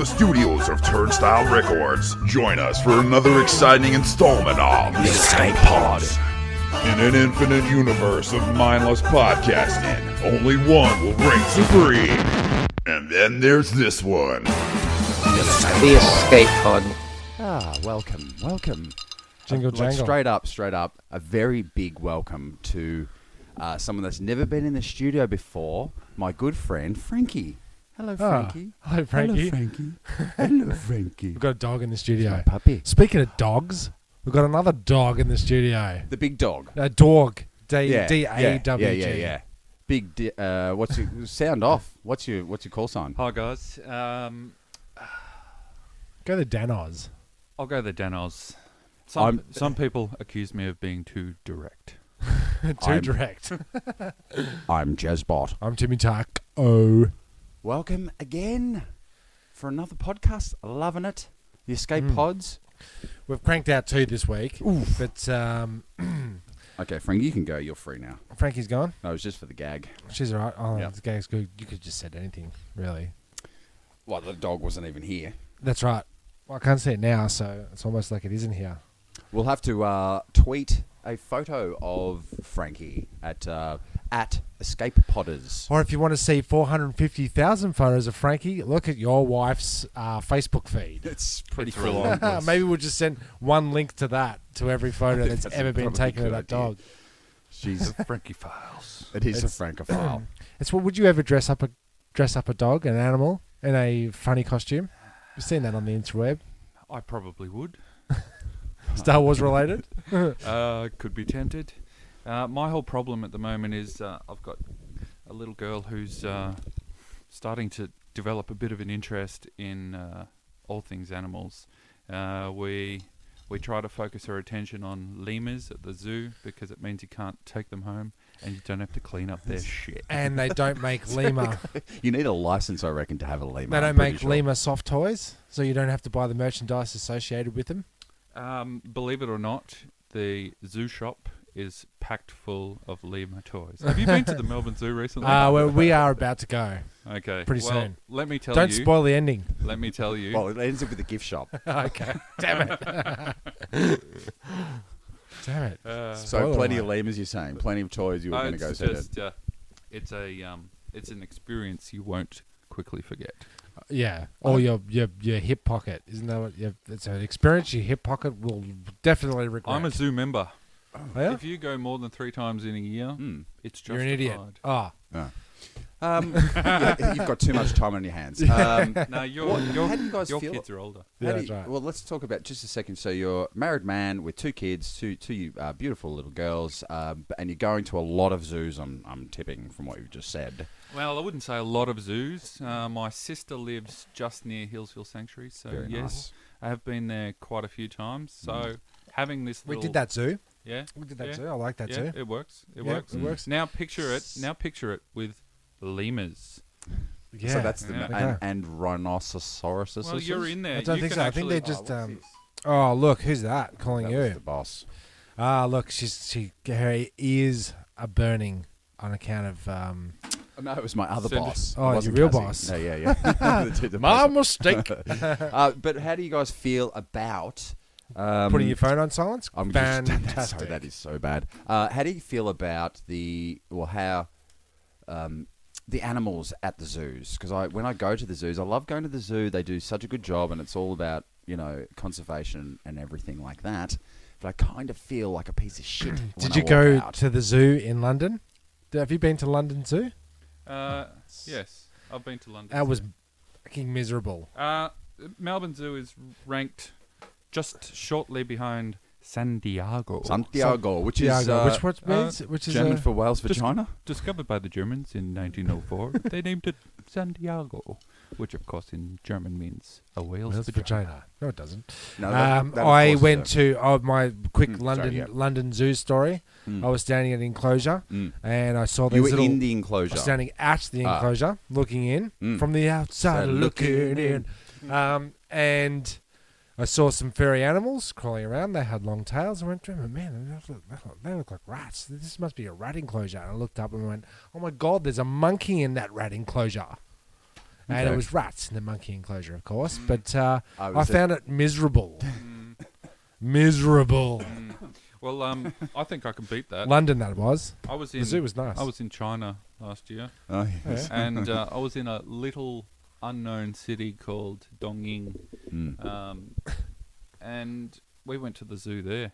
the studios of Turnstile Records, join us for another exciting installment of The Escape Pod. In an infinite universe of mindless podcasting, only one will reign supreme. And then there's this one. The Escape Pod. Welcome. Jingle jangle. Straight up, a very big welcome to someone that's never been in the studio before, my good friend, Frankie. Hello, Frankie. Hello, Frankie. Hello, Frankie. We've got a dog in the studio. My puppy. Speaking of dogs, we've got another dog in the studio. The big dog. A dog. Yeah. D-A-W-G. Yeah. Big, what's your, sound off. What's your call sign? Hi guys. Go the Danos. I'll go the Danos. Some people accuse me of being too direct. Direct. I'm Jazzbot. I'm Timmy Tuck. Oh. Welcome again for another podcast. Loving it. The Escape Pods. We've cranked out 2 this week. Oof. But Okay, Frank, you can go. You're free now. Frankie's gone. No, it was just for the gag. She's all right. Oh, Yep. the gag's good. You could have just said anything, really. Well, the dog wasn't even here. That's right. Well, I can't see it now, so it's almost like it isn't here. We'll have to tweet a photo of Frankie at Escape Podders. Or if you want to see 450,000 photos of Frankie, look at your wife's Facebook feed. It's pretty It's full relentless. on. Maybe we'll just send one link to that, to every photo that's ever been probably a taken of good that idea. dog. She's Frankie Files. it is a Francophile. It's what would you ever dress up a dog, an animal, in a funny costume? You've seen that on the interweb. I probably would. Star Wars related. Could be tempted. My whole problem at the moment is I've got a little girl who's starting to develop a bit of an interest in all things animals. We try to focus her attention on lemurs at the zoo because it means you can't take them home and you don't have to clean up their shit. And they don't make lemur. You need a license, I reckon, to have a lemur. They don't make lemur soft toys, so you don't have to buy the merchandise associated with them. Believe it or not, the zoo shop is packed full of lemur toys. Have you been to the Melbourne Zoo recently? Well, we are about to go. Okay. pretty well, soon. Let me tell Don't you. spoil the ending. Let me tell you. Well, it ends up with a gift shop. Okay. Damn it. Damn it. So Spoiler plenty alert. of lemurs, you're saying. Plenty of toys you were going to go see. It's an experience you won't quickly forget. Yeah. Or your hip pocket. Isn't that what? It's an experience your hip pocket will definitely regret. I'm a zoo member. Oh, yeah? If you go more than 3 times in a year, it's justified. You're an idiot. Oh. You've got too much time on your hands. No, how do you guys your feel? kids are older. Yeah, How do that's right. Well, let's talk about just a second. So you're a married man with 2 kids, two beautiful little girls, and you're going to a lot of zoos. I'm tipping from what you've just said. Well, I wouldn't say a lot of zoos. My sister lives just near Hillsville Sanctuary, so Very yes, nice. I have been there quite a few times. So having this We little, did that zoo. Yeah, We did that yeah, zoo. I like that yeah, zoo. it works. It Yeah, works. it works. Now picture it with lemurs. Yeah. So that's the Yeah. and rhinoceroses. Well, you're in there. I don't You think can so. I think they're actually- just. what's this? Oh, look, who's that calling That was you? the boss. Look, her ears are burning on account of. Oh, no, it was my other Send it. boss. Oh, It wasn't your real Cassie. boss. No, yeah. The My boss. mistake. But how do you guys feel about Putting your phone on silence. I'm Fantastic. Sorry, that is so bad. How do you feel about how the animals at the zoos? Because when I go to the zoos, I love going to the zoo. They do such a good job, and it's all about conservation and everything like that. But I kind of feel like a piece of shit. when Did I you walk go out. to the zoo in London? Have you been to London Zoo? Yes, I've been to London. That was fucking miserable. Melbourne Zoo is ranked just shortly behind San Diego. Santiago, which is Which is German for whale's vagina? Discovered by the Germans in 1904. They named it San Diego, which of course in German means a whale's Whale's vagina. vagina. No, it doesn't. No, that, of I course, went to my quick sorry, yeah. London Zoo story. I was standing at the enclosure and I saw these You were little. in the I enclosure. was standing at the enclosure, looking in from the outside, So looking in, and I saw some furry animals crawling around. They had long tails. I went, man, they look like rats. This must be a rat enclosure. And I looked up and went, oh my God, there's a monkey in that rat enclosure. And Okay. it was rats in the monkey enclosure, of course. But Oh, I was it- found it miserable. Miserable. Well, I think I can beat that. London, that was. I was The in zoo was nice. I was in China last year, Oh, yes. and I was in a little unknown city called Dongying, Mm. and we went to the zoo there.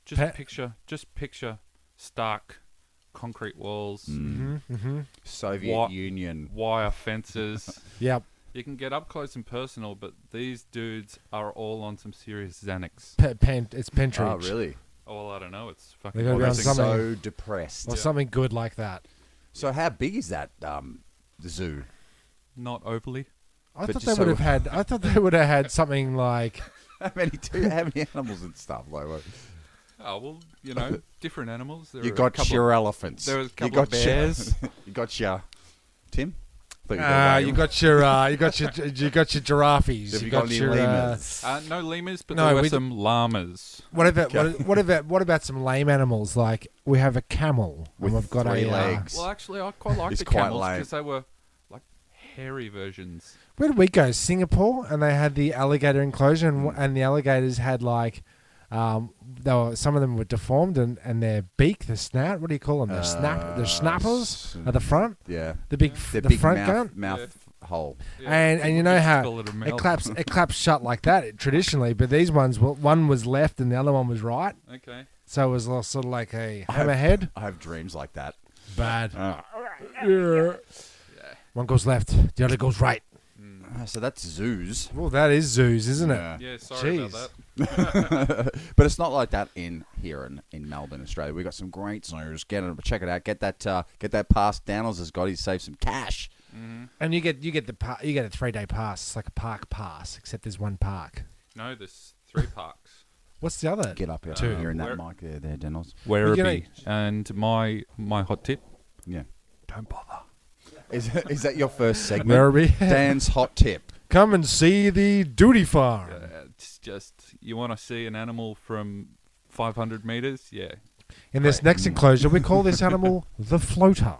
Just picture stark concrete walls, Soviet Union. wire fences. Yep. You can get up close and personal, but these dudes are all on some serious Xanax. It's Pentridge. Oh, really? Oh, well, I don't know. It's They fucking gotta be on They're amazing. something- so depressed. Or something good like that. So how big is that the zoo? Not overly. I But thought just they would so- have had. I thought they would have had something like. How many animals and stuff? Like, what? Oh, well, different animals. There You are a got couple your elephants. there was a You couple got of bears. You got your Tim. Thought You Wayne. got your. You got your giraffes. Have You you got got any your. lemurs? No lemurs, but No, there were we some llamas. What about some lame animals? Like we have a camel. With and we've got 3 a legs. Well, actually, I quite liked It's the quite camels lame. because they were like hairy versions. Where did we go? Singapore, and they had the alligator enclosure, and the alligators had like, some of them were deformed, and their beak, the snout. What do you call them? Their snappers at the front. Yeah. The big, The the big front mouth, gun. mouth hole. Yeah, And people you know just how call it a mouth. it claps shut like that traditionally, but these ones, one was left and the other one was right, Okay. so it was sort of like a hammerhead. I have dreams like that. Bad. Ah. Yeah. One goes left, the other goes right. So that's zoos. Well, that is zoos, isn't it? Yeah. Yeah, sorry Jeez. about that. But it's not like that here in Melbourne, Australia. We've got some great zoos. Check it out. Get that pass. Downers has got. He saved some cash. And you get a 3-day pass. It's like a park pass, except there's one park. No, there's 3 parks. What's the other? Get up here. Two. You're in that Where- mic there, Denos. Werribee. And my hot tip, Yeah. don't bother. Is that your first segment? Werribee. Dan's hot tip. Come and see the duty farm. It's just, you want to see an animal from 500 meters? Yeah. In this next enclosure, we call this animal the floater.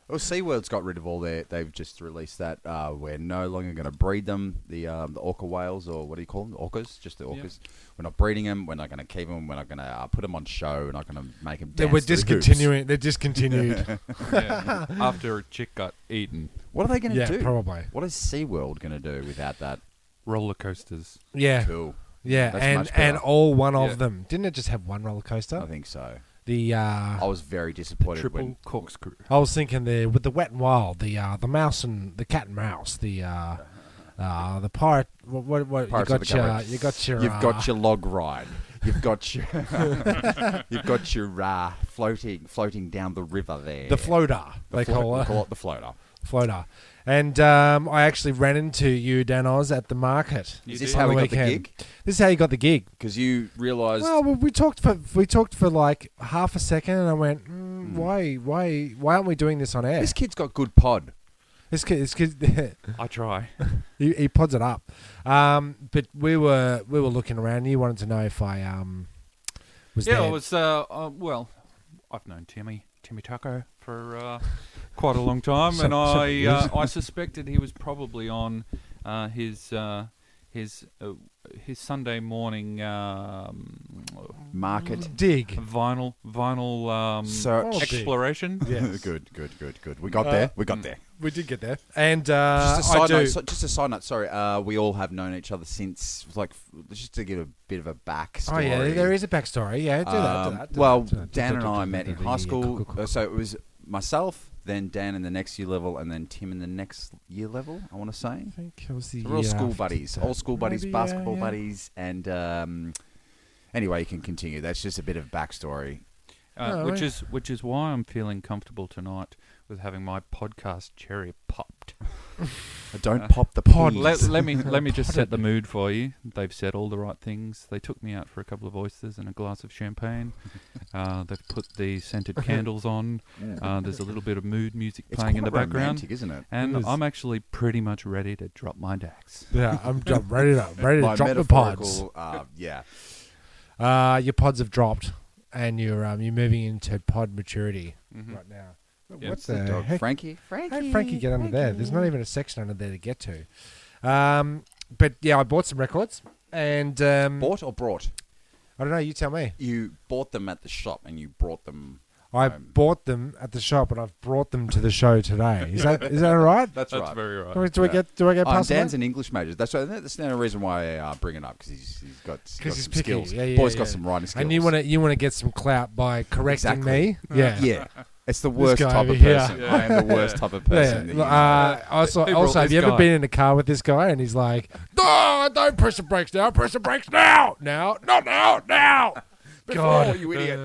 Well, SeaWorld's got rid of all their. They've just released that. We're no longer going to breed them. The orca whales, or what do you call them? Orcas, just the orcas. Yeah. We're not breeding them. We're not going to keep them. We're not going to put them on show. We're not going to make them. They Dance were to the hoops. discontinuing. They're discontinued. Yeah. After a chick got eaten. What are they going to Yeah, do? probably. What is SeaWorld going to do without that? Roller coasters. Yeah, Cool. yeah, That's and much better. all one Yeah. of them. Didn't it just have one roller coaster? I think so. The I was very disappointed Triple when. corkscrew. I was thinking with the Wet and Wild, the mouse and the cat and mouse, the pirate. What Pirates of the Caribbean. you got your You've got your log ride. You've got your you've got your floating down the river there. the floater. They call We it call it the floater. floater. And I actually ran into you, Dan Oz, at the market. You Is this did? how on we the got the weekend. gig? This is how you got the gig. Because you realised. Well, we talked for like half a second, and I went, why aren't we doing this on air? this kid's got good pod. This kid, I try. he pods it up. But we were looking around. You wanted to know if I was Yeah, there. I was, well, I've known Timmy Tucker for quite a long time, and I suspected he was probably on his Sunday morning Market. dig. vinyl Search. exploration. Yes. Good. We got there. We got there. We did get there, and Just a I side do. note. Just a side note. Sorry. We all have known each other since just to give a bit of a backstory. Oh yeah, there is a backstory. Yeah, do that. Well, Dan and I met in high school. So it was myself, then Dan in the next year level, and then Tim in the next year level. I want to say. I think it was the So we're all year school after buddies, that. all school buddies, Maybe, basketball yeah. buddies, and anyway, you can continue. That's just a bit of backstory. Oh, which yeah. is why I'm feeling comfortable tonight with having my podcast cherry popped. Don't pop the pod. peas. Let me just set the mood for you. They've said all the right things. They took me out for a couple of oysters and a glass of champagne. They've put the scented candles on. There's a little bit of mood music It's playing in the quite background, romantic, isn't it? and It is. I'm actually pretty much ready to drop my dax. Yeah, I'm ready to By drop the pods. metaphorical, yeah. Your pods have dropped, and you're moving into pod maturity Mhm. right now. Yeah, What it's the Dog. heck? Frankie. How'd Frankie get under there? There's not even a section under there to get to. But yeah, I bought some records and Bought or brought? I don't know. You tell me. You bought them at the shop and you brought them. I bought them at the shop and I've brought them to the show today. Is that all right? That's That's right. very right. Do I get past Dan's that? an English major. That's right. That's the only reason why I bring it up because he's got Because he's some picky. skills. Yeah, Boy's yeah. got some writing skills. And you want to get some clout by correcting Exactly. me. Yeah. Yeah. It's the worst guy type over of here. person. I am the worst type of person. that you know. Also, Who brought have this you ever guy? been in a car with this guy and he's like, "No, don't press the brakes now. Press the brakes now. Now, not now. God, you idiot.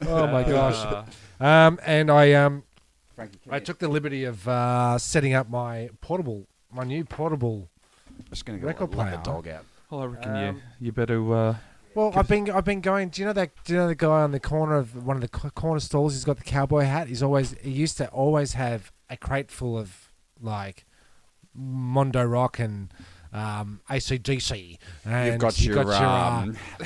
oh my gosh. And I Frankie, I took the liberty of setting up my new portable. I'm just going to record go let player. the dog out. Well, I reckon you better. Well, I've been going. Do you know the guy on the corner of one of the corner stalls? He's got the cowboy hat. He used to always have a crate full of like Mondo Rock and AC/DC. And You've got your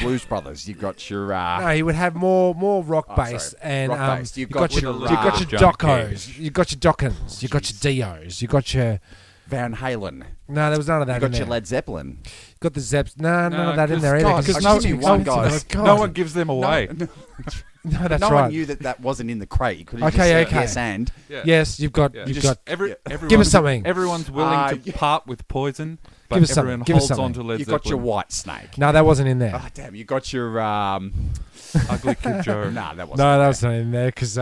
Blues Brothers. You've got your no, he would have more rock Oh, bass sorry. and Rock-based. you've got your Junkies. Doccos, you've got your Dockins, you've got your Dios, you've got your Van Halen. no, there was none of that. You've got in your there. Led Zeppelin. Got the Zeps. No, none of that in 'cause- there either. God, 'cause no- you one can't- guy- God. no one gives them away. No, that's no right. one knew that wasn't in the crate. You could have Okay, just said okay. yes and. Yeah. Yes, you've got. Yeah. You've Just got. Everyone, Give us something. Everyone's willing to part with poison, but Give us something. everyone Give us holds something. on to Led You got your Zeppelin. White Snake. No, that wasn't in there. Oh damn! You got your Ugly Kid Joe. Nah, that wasn't. No, that was not in there because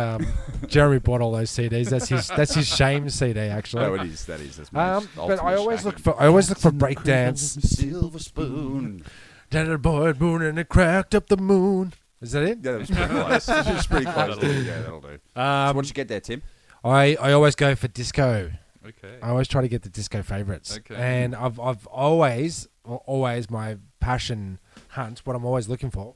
Jeremy bought all those CDs. That's his shame CD actually. No, it is. That is. That's my But I always look ultimate for breakdance. silver spoon. Little boy moon and it cracked up the moon. Is that it? Yeah, that was pretty close. That was pretty close. Yeah, that'll do. So what did you get there, Tim? I always go for disco. Okay. I always try to get the disco favorites. Okay. And I've always my passion hunt. What I'm always looking for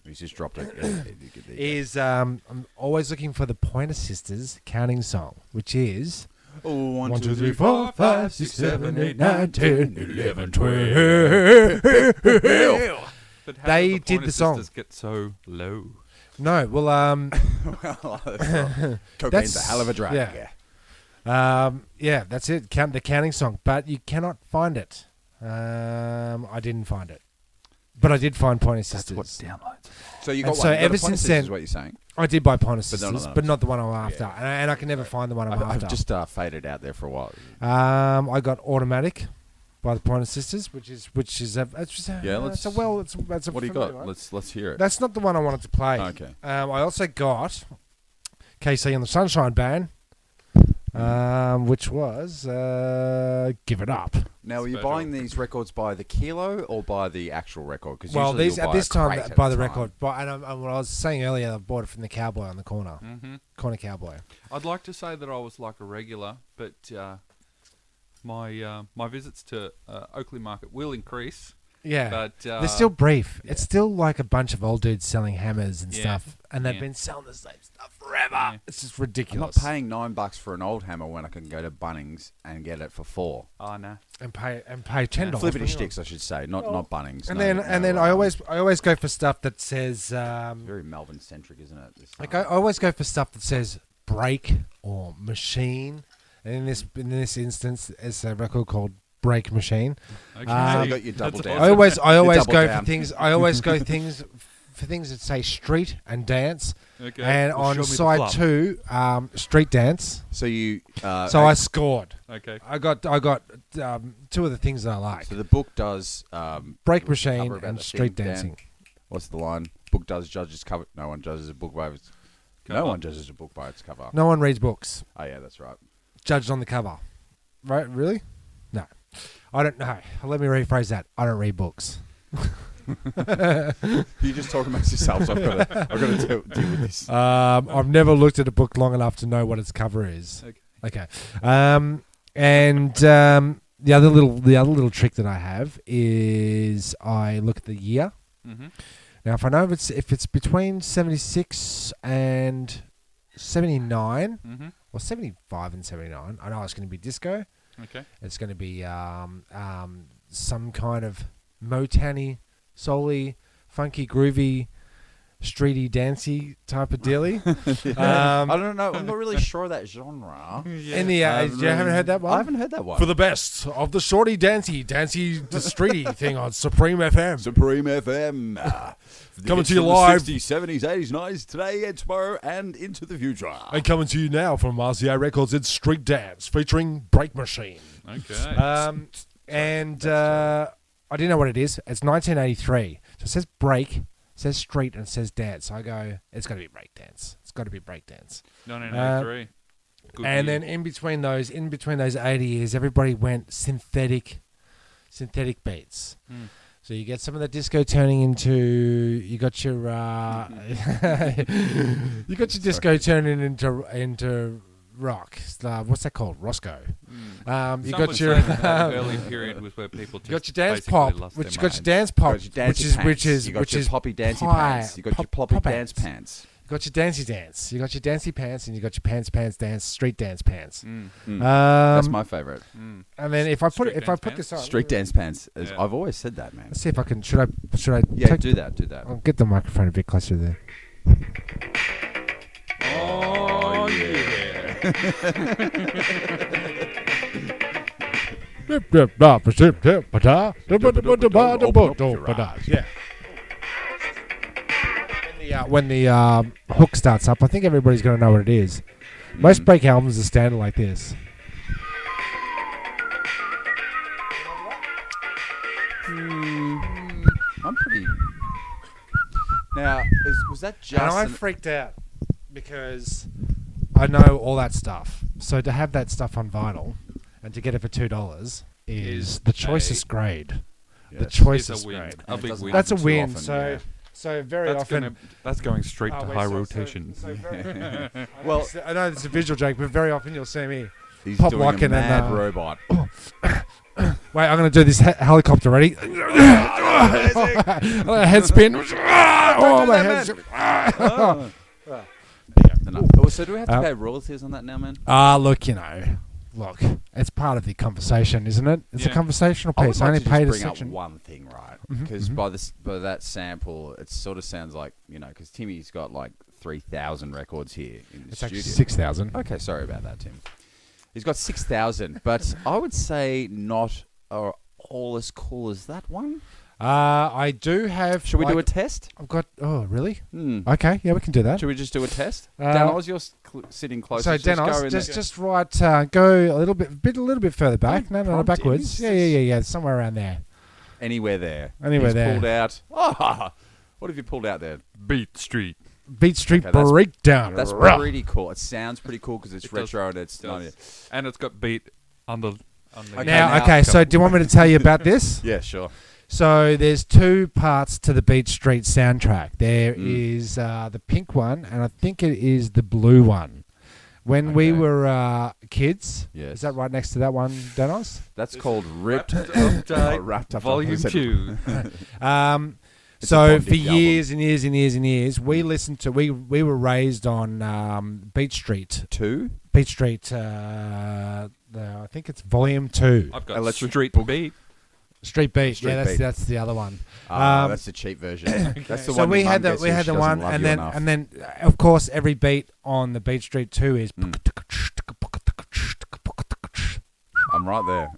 He's just dropped it. Yeah, there you go. is I'm always looking for the Pointer Sisters counting song, which is 1, 2, 3, 4, 5, 6, 7, 8, 9, 10, 11, 12. But how They did the did Pointer the song. Sisters get so low? No, well, Cocaine's a hell of a drug. yeah. Yeah, that's it. Count the counting song, but you cannot find it. I didn't find it, but I did find Pointer Sisters. downloads. So you And got so one. You got ever a Pointer since Sisters then- is what you're saying. I did buy Pointer But no, Sisters, no, but not the one I'm after, Yeah. and I can never find the one I'm I've after. just faded out there for a while. I got Automatic by the Pointer Sisters, which is Yeah, let's- that's a What do you familiar got? one. Let's hear it. That's not the one I wanted to play. Okay. I also got KC and the Sunshine Band, which was Give It Up. Now, are you Special. buying these records by the kilo or by the actual record? Because Well, these at this time at by a the time. record, and what I was saying earlier, I bought it from the Cowboy on the corner, Mm-hmm. Corner Cowboy. I'd like to say that I was like a regular, but my visits to Oakley Market will increase. Yeah, But they're still brief. yeah. It's still like a bunch of old dudes selling hammers and Yeah. stuff, and they've Yeah. been selling the same stuff forever. Yeah. It's just I'm not ridiculous. paying $9 for an old hammer when I can go to Bunnings and get it for $4. Oh, no. and pay $10. Flippity sticks, I should say, not Bunnings. And No, then no, I always go for stuff that says very Melbourne centric, isn't it? I always go for stuff that says break or machine. And in this instance, it's a record called Break Machine. Okay. So you got your double That's down. I always double go down. for things. I always go for things that say street and dance. Okay. And Well, show on me the side flub. 2, street dance. So you. So I scored. Okay. I got two of the things that I like: So the book does Break Machine cover about and the street thing, Dan. dancing. What's the line? Book does judges cover. No one judges a book by its. No Cover. one judges a book by its cover. No one reads books. Oh yeah, that's right. Judged on the cover. Right? Really? No. I don't know. Let me rephrase that. I don't read books. You just talk amongst yourselves. I've got to deal with this. I've never looked at a book long enough to know what its cover is. Okay. The other little trick that I have is I look at the year. Mm-hmm. Now, if I know if it's between 76 and 79 Mm-hmm. or 75 and 79, I know it's going to be disco. Okay. It's going to be some kind of Motown-y, soul-y, funky, groovy, streety, dancey type of dealy. I don't know. I'm not really sure of that genre. In the you haven't heard that one? I haven't heard that one. For the best of the shorty, dancey, streety thing on Supreme FM. Supreme FM. Coming to you live. 60s, 70s, 80s, 90s, today and tomorrow and into the future. And coming to you now from RCA Records, it's Street Dance featuring Break Machine. Okay. I didn't know what it is. It's 1983. So it says break, it says street, and it says dance. So I go, it's got to be break dance. It's got to be break dance. 1983. Good And year. then in between those 80 years, everybody went synthetic beats. So you get some of the disco turning into, you got your disco turning into rock. What's that called? Roscoe. You Some got would your say that early period was where people just you got your dance basically pop, lost which you their got your minds. dance pop, You got your dancey pants. You got your poppy dancey pants. You got your poppy dance pants. You got your dancey dance. You got your dancey pants, and you got your pants dance, street dance pants. That's my favorite. And then if I put Street if I dance put pants? this on, Street dance pants. Yeah. I've always said that, man. let's see if I can. Should I? Yeah, take, do that. I'll get the microphone a bit closer there. Oh, yeah. Yeah. When the hook starts up, I think everybody's going to know what it is. Most break albums are standard like this. I'm pretty. Now, was that just? And I freaked out because I know all that stuff. So to have that stuff on vinyl and to get it for $2 is the choicest grade. The It's choicest a win. grade. A big win. That's a too win. often, So very often. That's going straight to wait, high so- rotation. Well, I know it's a visual joke, but very often you'll see me. he's pop doing a locking and, mad robot. Wait, I'm going to do this helicopter. Ready? I'm gonna head spin. Oh, my head's. So do we have to pay royalties on that now, man? Look, it's part of the conversation, isn't it? It's a Yeah. conversational I would piece. like I only to paid just a bring section. up one thing, right? Because by that sample, it sort of sounds like, because Timmy's got like 3,000 records here in the It's studio. actually 6,000. Okay, sorry about that, Tim. He's got 6,000, but I would say not all as cool as that one. I do have. Should we do a test? I've got. Oh, really? Hmm. Okay, yeah, we can do that. Should we just do a test? Uh, Danos, you're sitting closer. So, Just go Denos, in just there. right. Go a little bit further back. Don't No, prompt backwards. him. Yeah. Somewhere around there. Anywhere there. Anywhere He's there. pulled out. Oh, what have you pulled out there? Beat Street. Beat Street Okay, that's- Breakdown. That's Ruh. pretty cool. It sounds pretty cool because it's It does- retro and it's does. 90. And it's got beat on the. Okay, Now, now- okay. So, do you want me to tell you about this? Yeah, sure. So there's two parts to the Beat Street soundtrack. There is the pink one, and I think it is the blue one. When we Okay. were kids, Yes. is that right next to that one, Danos? That's called Ripped. Update, Up. Volume 2. It's a So bondage for years album. and years and years and years, we listened to. We were raised on Beat Street. 2? Beat Street. I think it's Volume 2. I've got Electric Street Book. Beat. Street Beat. Street yeah, Beat. that's the other one. That's the cheap version. That's the So one we your had mum the gets you if she doesn't one, love and you then enough. and then of course every beat on the Beat Street 2 is. I'm right there.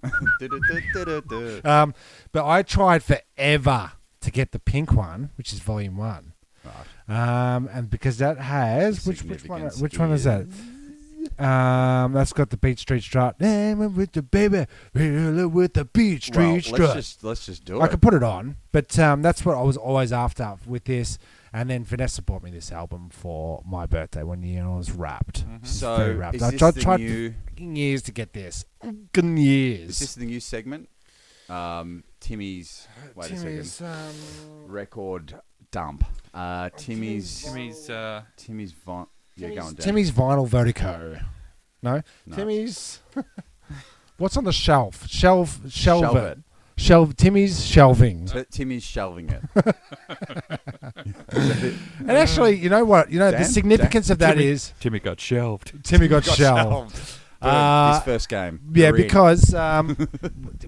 But I tried forever to get the pink one, which is Volume 1. Right. And because that has which one? Significance Which one is that? That's got the Beat Street strut. With the baby, with the Beat Street strut. Let's just do it. I could put it on, but that's what I was always after with this. And then Vanessa bought me this album for my birthday one year, and I was wrapped. Very So wrapped. is I this tried the for new? fucking years to get this. Fucking years. Is this the new segment? Timmy's. Wait a second. Record dump. Timmy's. Timmy's. Yeah, going down. Timmy's vinyl vertigo. No? No. Timmy's. What's on the shelf? Shelve Shelve it. it. Timmy's shelving. But Timmy's shelving it. And actually, you know what? You know the Dan? significance of that Timmy- is Timmy got shelved. Timmy got shelved. His first game. Yeah, We're in.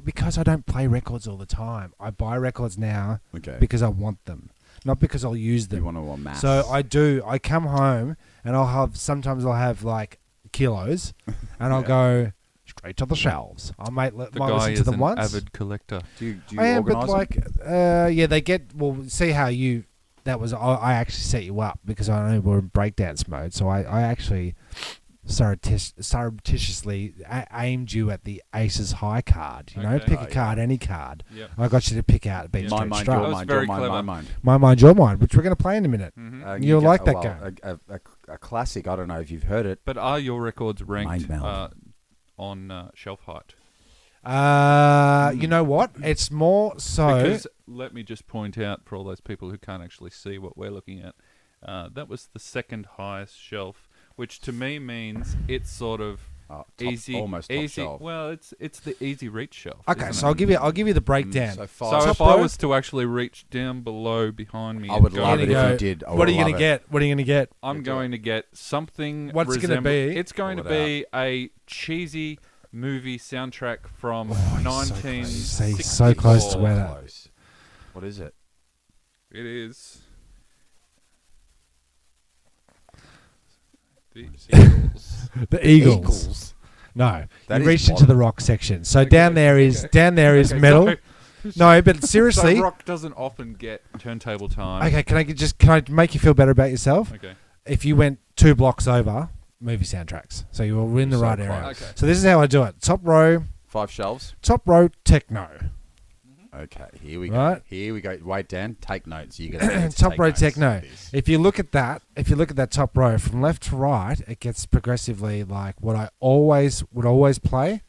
because I don't play records all the time. I buy records now Okay. because I want them. not because I'll use them. You want to amass. So I do. I come home and sometimes I'll have like kilos, and I'll go straight to the shelves. I might The might guy listen to is them an once. avid collector. do you I am, but organise them? like, yeah, they get. Well, see how you. That was I actually set you up because I know we're in breakdance mode. So I actually surreptitiously aimed you at the Aces High card. You know, Okay. pick a card, any card. Yep. I got you to pick out Beat Yeah. My Street mind, Strut. your That was mind, very your mind, my clever. mind. My mind, your mind, which we're going to play in a minute. Mhm. You'll like that game. A classic. I don't know if you've heard it. But are your records ranked Mind meld. on shelf height? You know what? It's more so. Because let me just point out for all those people who can't actually see what we're looking at, that was the second highest shelf, which to me means it's sort of easy, almost top easy. shelf. Well, it's the easy reach shelf. Okay, isn't so it? I'll give you the breakdown. So So five. if I was to actually reach down below behind me, I and would go love it for- if you did. I What would are you love gonna it. get? What are you gonna get? I'm going to get something. What's it gonna be? It's going to Pull it be a cheesy movie soundtrack from Oh, 1964. so close to where that. Close. What is it? It is the Eagles. The Eagles. No, That you is reached into bottom. the rock section. So down there is metal. So, No, but seriously. so rock doesn't often get turntable time. Okay, can I make you feel better about yourself? Okay. If you went 2 blocks over, movie soundtracks. So you were in the So right close. area. Okay. So this is how I do it. Top row, 5 shelves. techno. Okay, here we go. Right. Here we go. Wait, Dan, take notes. You're gonna need to Top take row notes techno. of this. If you look at that top row from left to right, it gets progressively like what I would always play,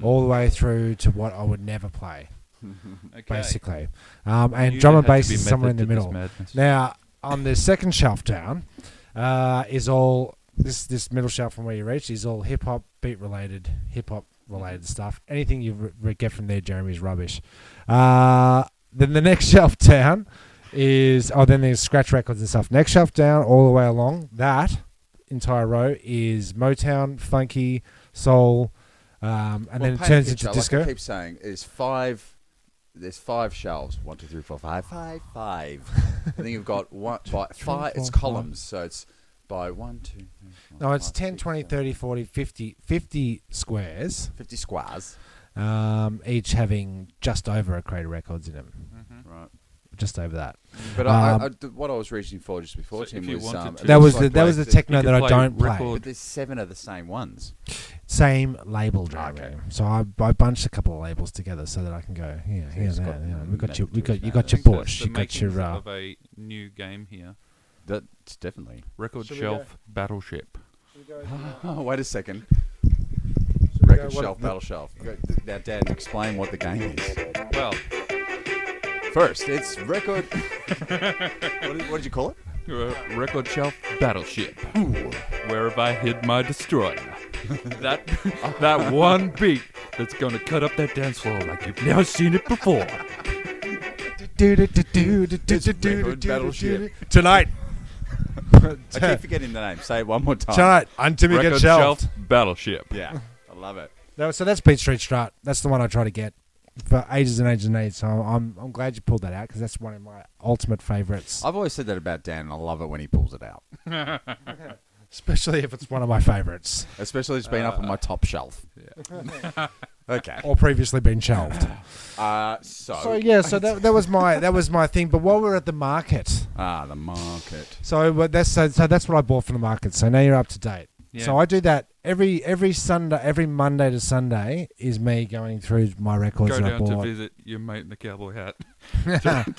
all the way through to what I would never play, Okay. basically. You And drum and had to bass be is somewhere in the method to middle. this madness. Now, on the second shelf down, is all this middle shelf from where you reach is all hip hop related stuff. Anything you get from there, Jeremy, is rubbish. Then the next shelf down then there's scratch records and stuff. Next shelf down, all the way along that entire row is Motown, funky, soul, and then it paint a turns picture. into disco. Like I keep saying, there's 5 shelves. 1, 2, 3, 4, 5. 5. And then you've got one by 5. It's 4, columns, so it's by 1, 2, 3, 4. No, it's 5, 10, 6, 20, 7, 30, 40, 50 squares. 50 squares. Each having just over a Crater Records in them. Right. Just over that. But what I was reaching for just before, So Tim, if you was wanted to- That was like the play- techno you that could I play don't play. record- But there's 7 of the same ones. Same label, Jeremy. Okay. So I bunched a couple of labels together so that I can go. Yeah, here's it's that. got Yeah. We got method you to its got madness. your I think Bush. that's You the got your. makings of a new game here. That's definitely. Record Should we shelf battleship. Oh, wait a second. we go Record what- shelf, battle shelf. Now, Dan, explain what the game is. Well, First, it's record. what did you call it? record shelf battleship. Where have I hid my destroyer? that one beat that's gonna cut up that dance floor like you've never seen it before. Record battleship. Tonight. I keep forgetting the name. Say it one more time. Tonight, on Timmy Record Gets Shelved. shelf battleship. Yeah, I love it. So that's Beat Street Strut. That's the one I try to get for ages and ages and ages. So I'm glad you pulled that out because that's one of my ultimate favorites. I've always said that about Dan, and I love it when he pulls it out. Especially if it's one of my favorites Especially it's been up on my top shelf. Yeah. Okay. or previously been shelved. So yeah, so that was my thing. But while we're at the market, the market. so that's what I bought from the market. So now you're up to date. Yeah. So I do that every Sunday, every Monday to Sunday is me going through my records Go that I down to bought. visit your mate in the cowboy hat.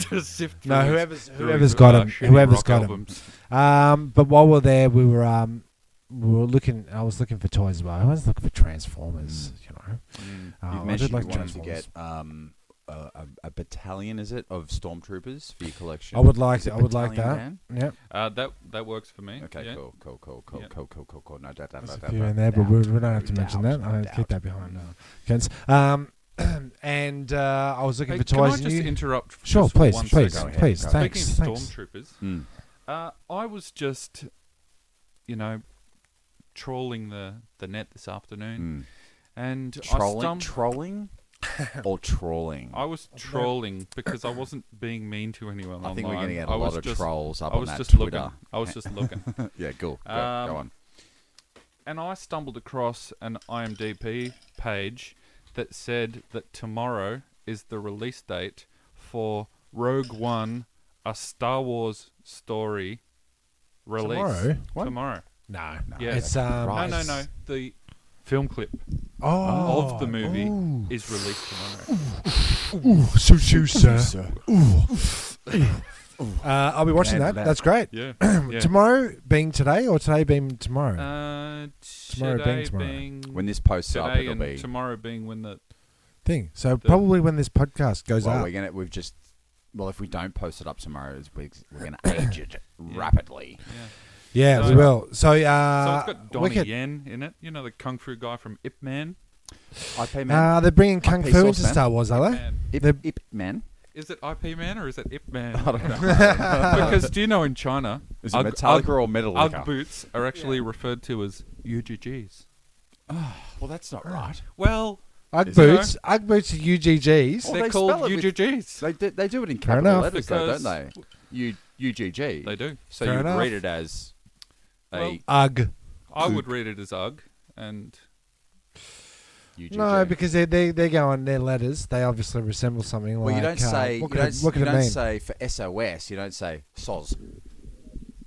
to sift through No, his- whoever's through got his, 'em, shitty whoever's rock got 'em. albums. But while we're there, we were looking. I was looking for toys as well. I was looking for Transformers. You know, You've I mentioned did like you wanted to Transformers. get a battalion, is it, of stormtroopers for your collection? I would like Is it that. battalion, Dan? Yep. That works for me. Okay, yeah. cool. Yeah. Cool. No doubt. There's a few in there, but we don't have to mention that. I'll keep that behind fence. And I was looking Hey, for can toys. I and just you- interrupt? Sure, just for please, one please, second? please. Go Thanks. Speaking of Thanks. stormtroopers, Mm. I was just, trawling the net this afternoon, and I Trolling? stumbled. Trolling? or trawling? I was trolling because I wasn't being mean to anyone online. I think we're going to get a I lot was of just- trolls up I on was that just Twitter. looking. I was just looking. Yeah, cool. Go Um, on. And I stumbled across an IMDb page that said that tomorrow is the release date for Rogue One, a Star Wars story release. Tomorrow? What? Tomorrow. No. Yeah. It's Right. No. The film clip Oh, of the movie ooh. is released tomorrow. Ooh, suits you, sir. I'll be watching that. That. That's great. Yeah. Tomorrow being today or today being tomorrow? Tomorrow being tomorrow. When this posts up, today it'll and be. tomorrow being when the Thing. So probably when this podcast goes Well, up. we've just. Well, if we don't post it up tomorrow, we're going to age it rapidly. Yeah, So- we will. So, so it's got Donnie wicked. Yen in it. You know, the kung fu guy from Ip Man. IP Man. They're bringing Kung IP Fu Sauce into Man? Star Wars, are they? Man. Ip Man. Is it IP Man or is it Ip Man? I don't know. Because do you know in China, Is it Ugg- Metallica Ugg- or Metallica? Ugg boots are actually referred to as UGGs. Well, that's not right. Well, Ugg Is boots. Ugg boots are UGGs. Oh, they're they called spell it with- UGGs. They do it in Fair capital enough. letters, though, don't Because- they? UGG. They do. So Fair you enough. read it as Well, Ugg. I would read it as Ugg, and UGG. No, because they're going their letters. They obviously resemble something well, like. you don't say what you could don't, it you don't mean? say for SOS. You don't say SOS.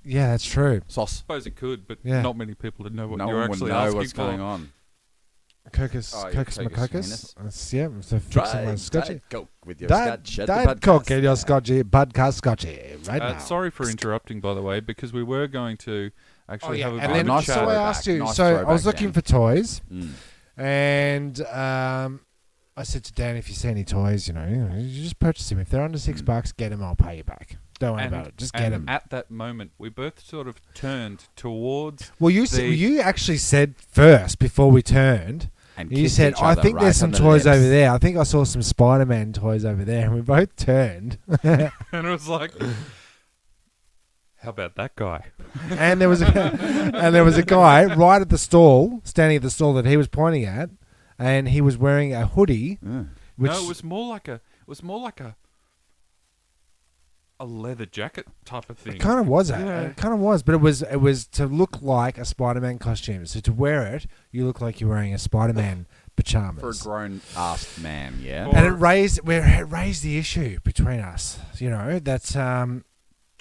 Yeah, that's true. I SOS. suppose it could, but Yeah. not many people would know what No you're one would actually know asking what's for. going on. Cocos, Oh, yeah, Cocos Cocos Macocos. Venus. Yeah, so fixing my scotchy. Diet Coke with your Dad, scotch at the Dad Coke podcast. and your scotchy, podcast scotchy, right now. Sorry for interrupting, by the way, because we were going to actually have a and bit then of a nice chat. so I throwback, asked you. nice So I throwback, was looking Dan. for toys, Mm. and I said to Dan, if you see any toys, you just purchase them. If they're under $6, get them. I'll pay you back. Don't worry about it. Just get them. At that moment, we both sort of turned towards. Well, you actually said first before we turned. And You kissed said, each I other think right there's on some the toys lips. over there. I think I saw some Spider-Man toys over there. And we both turned. And it was like, how about that guy? and there was a guy right at the stall, standing at the stall that he was pointing at. And he was wearing a hoodie. Mm. Which, No, it was more like a leather jacket type of thing. it kind of was. Yeah. It kind of was. But it was to look like a Spider-Man costume. So to wear it, you look like you're wearing a Spider-Man pajamas. For a grown-ass man, yeah. And it raised the issue between us. That's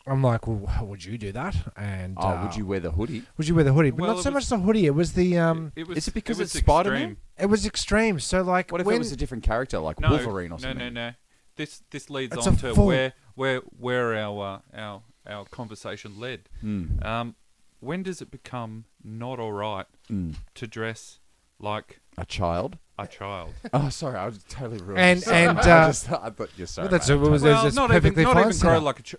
I'm like, well, how would you do that? And Would you wear the hoodie? Would you wear the hoodie? But Well, not it so was- much the hoodie. It was the It was, Is it because was it's Spider-Man? extreme. It was extreme. So like, What if when it was a different character, like No, Wolverine or something? No. This leads It's on a to full- where our conversation led. Mm. When does it become not all right Mm. to dress like A child? a child? Oh, sorry, I was totally ruined. And- Sorry, and, I thought you're sorry. well, that's mate. it was Well, it's not perfectly even fine grow setup. like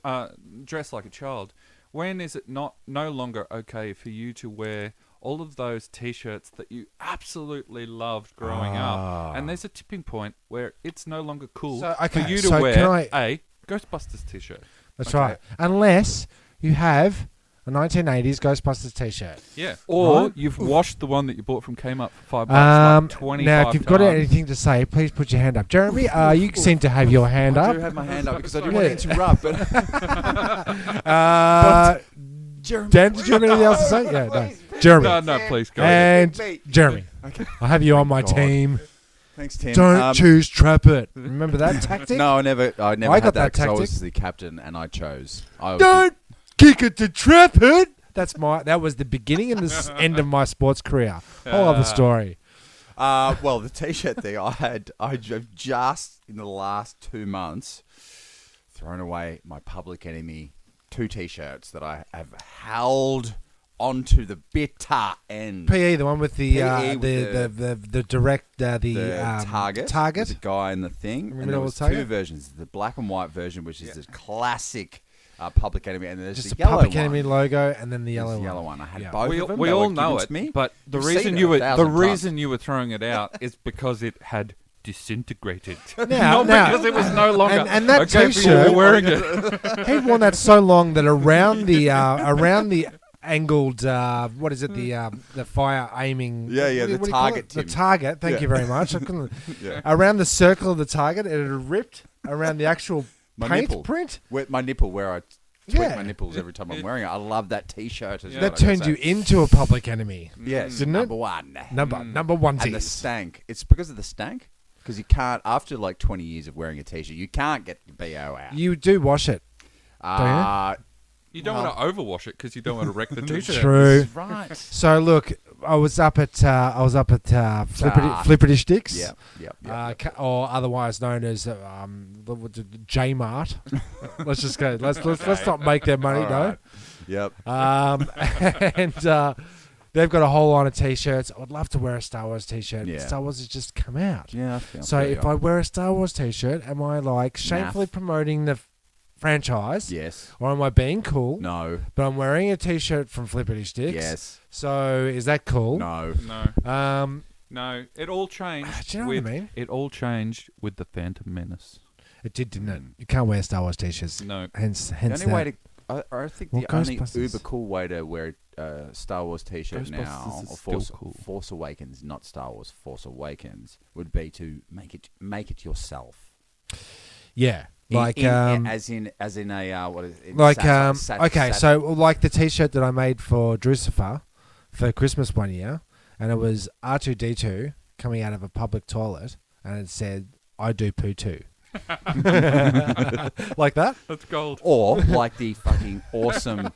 dress like a child. When is it no longer okay for you to wear all of those T-shirts that you absolutely loved growing up? And there's a tipping point where it's no longer cool So, for okay, you to so wear can I- a Ghostbusters T-shirt. That's Okay. right. Unless you have a 1980s Ghostbusters T-shirt. Yeah. Or Right. you've washed the one that you bought from Kmart for $5, like 25 now, if you've got times. anything to say, please put your hand up. Jeremy, you seem to have your hand I up. do have my hand up because I didn't Yeah. want to interrupt, but Dan, did you have anything else to say? Yeah, no. Jeremy. No, please go ahead. And Jeremy, Okay. I have you on my God. team. Thanks, Tim. Don't choose trap it. Remember that tactic? No, I never I had got that that because I tactic. was the captain and I chose. Don't kick it to trap it. That was the beginning and the end of my sports career. Whole other story. Well, the T-shirt thing I've just in the last 2 months thrown away my Public Enemy 2 T-shirts that I have held onto the bitter end. PE, the one with the PE with the direct the target. with the guy in the thing, In the and there middle was of the target? 2 versions: the black and white version, which is the classic Public Enemy, and there's Just the a yellow Public one. Enemy logo and then the There's yellow the one. yellow one. I had Yeah. both We, of them. we They all were know given it, to me. but the You've seen reason it you were 1,000 times. reason you were throwing it out is because it had disintegrated. Now, Not because it was no longer and that okay for you T-shirt- wearing it. He'd worn that so long that around the angled. What is it? The fire aiming. Yeah, what do you the call target, it? The Tim. target. Thank Yeah. you very much. I couldn't, Yeah. around the circle of the target, it had ripped around the actual My paint nipple. print. My nipple, where I tweak Yeah. my nipples every time I'm wearing it. I love that T-shirt as Yeah. well. That turned you into a public enemy. Yes, Didn't it? number one. Number one. And the stank. It's because of the stank. Because you can't, after like 20 years of wearing a T-shirt, you can't get the BO out. You do wash it. You don't want to overwash it because you don't want to wreck the t-shirt. True. That's right. So look, I was up at Flipperty Sticks. Yep. Or otherwise known as J Mart. Let's just go. Let's not make their money, All no. right. Yep. And they've got a whole line of T-shirts. I would love to wear a Star Wars T-shirt. Yeah. But Star Wars has just come out. Yeah. So if I wear a Star Wars T-shirt, am I like shamefully promoting the franchise? Yes. Or am I being cool? No. But I'm wearing a T-shirt from Flipperty Sticks. Yes. So is that cool? No. No. No. It all changed. Do you know what I mean? It all changed with the Phantom Menace. It did, didn't it? You can't wear Star Wars T-shirts. No. Hence The only that. way to, I think Well, the only Ghostbusters. uber cool way to wear a Star Wars T-shirt Ghostbusters now, is or still cool. Force Awakens, not Star Wars, Force Awakens, would be to make it yourself. Yeah. Like as in a what is it? like okay, so like the T-shirt that I made for Drucifer for Christmas one year, and it was R2D2 coming out of a public toilet, and it said "I do poo too," like that. That's gold. or like the fucking awesome,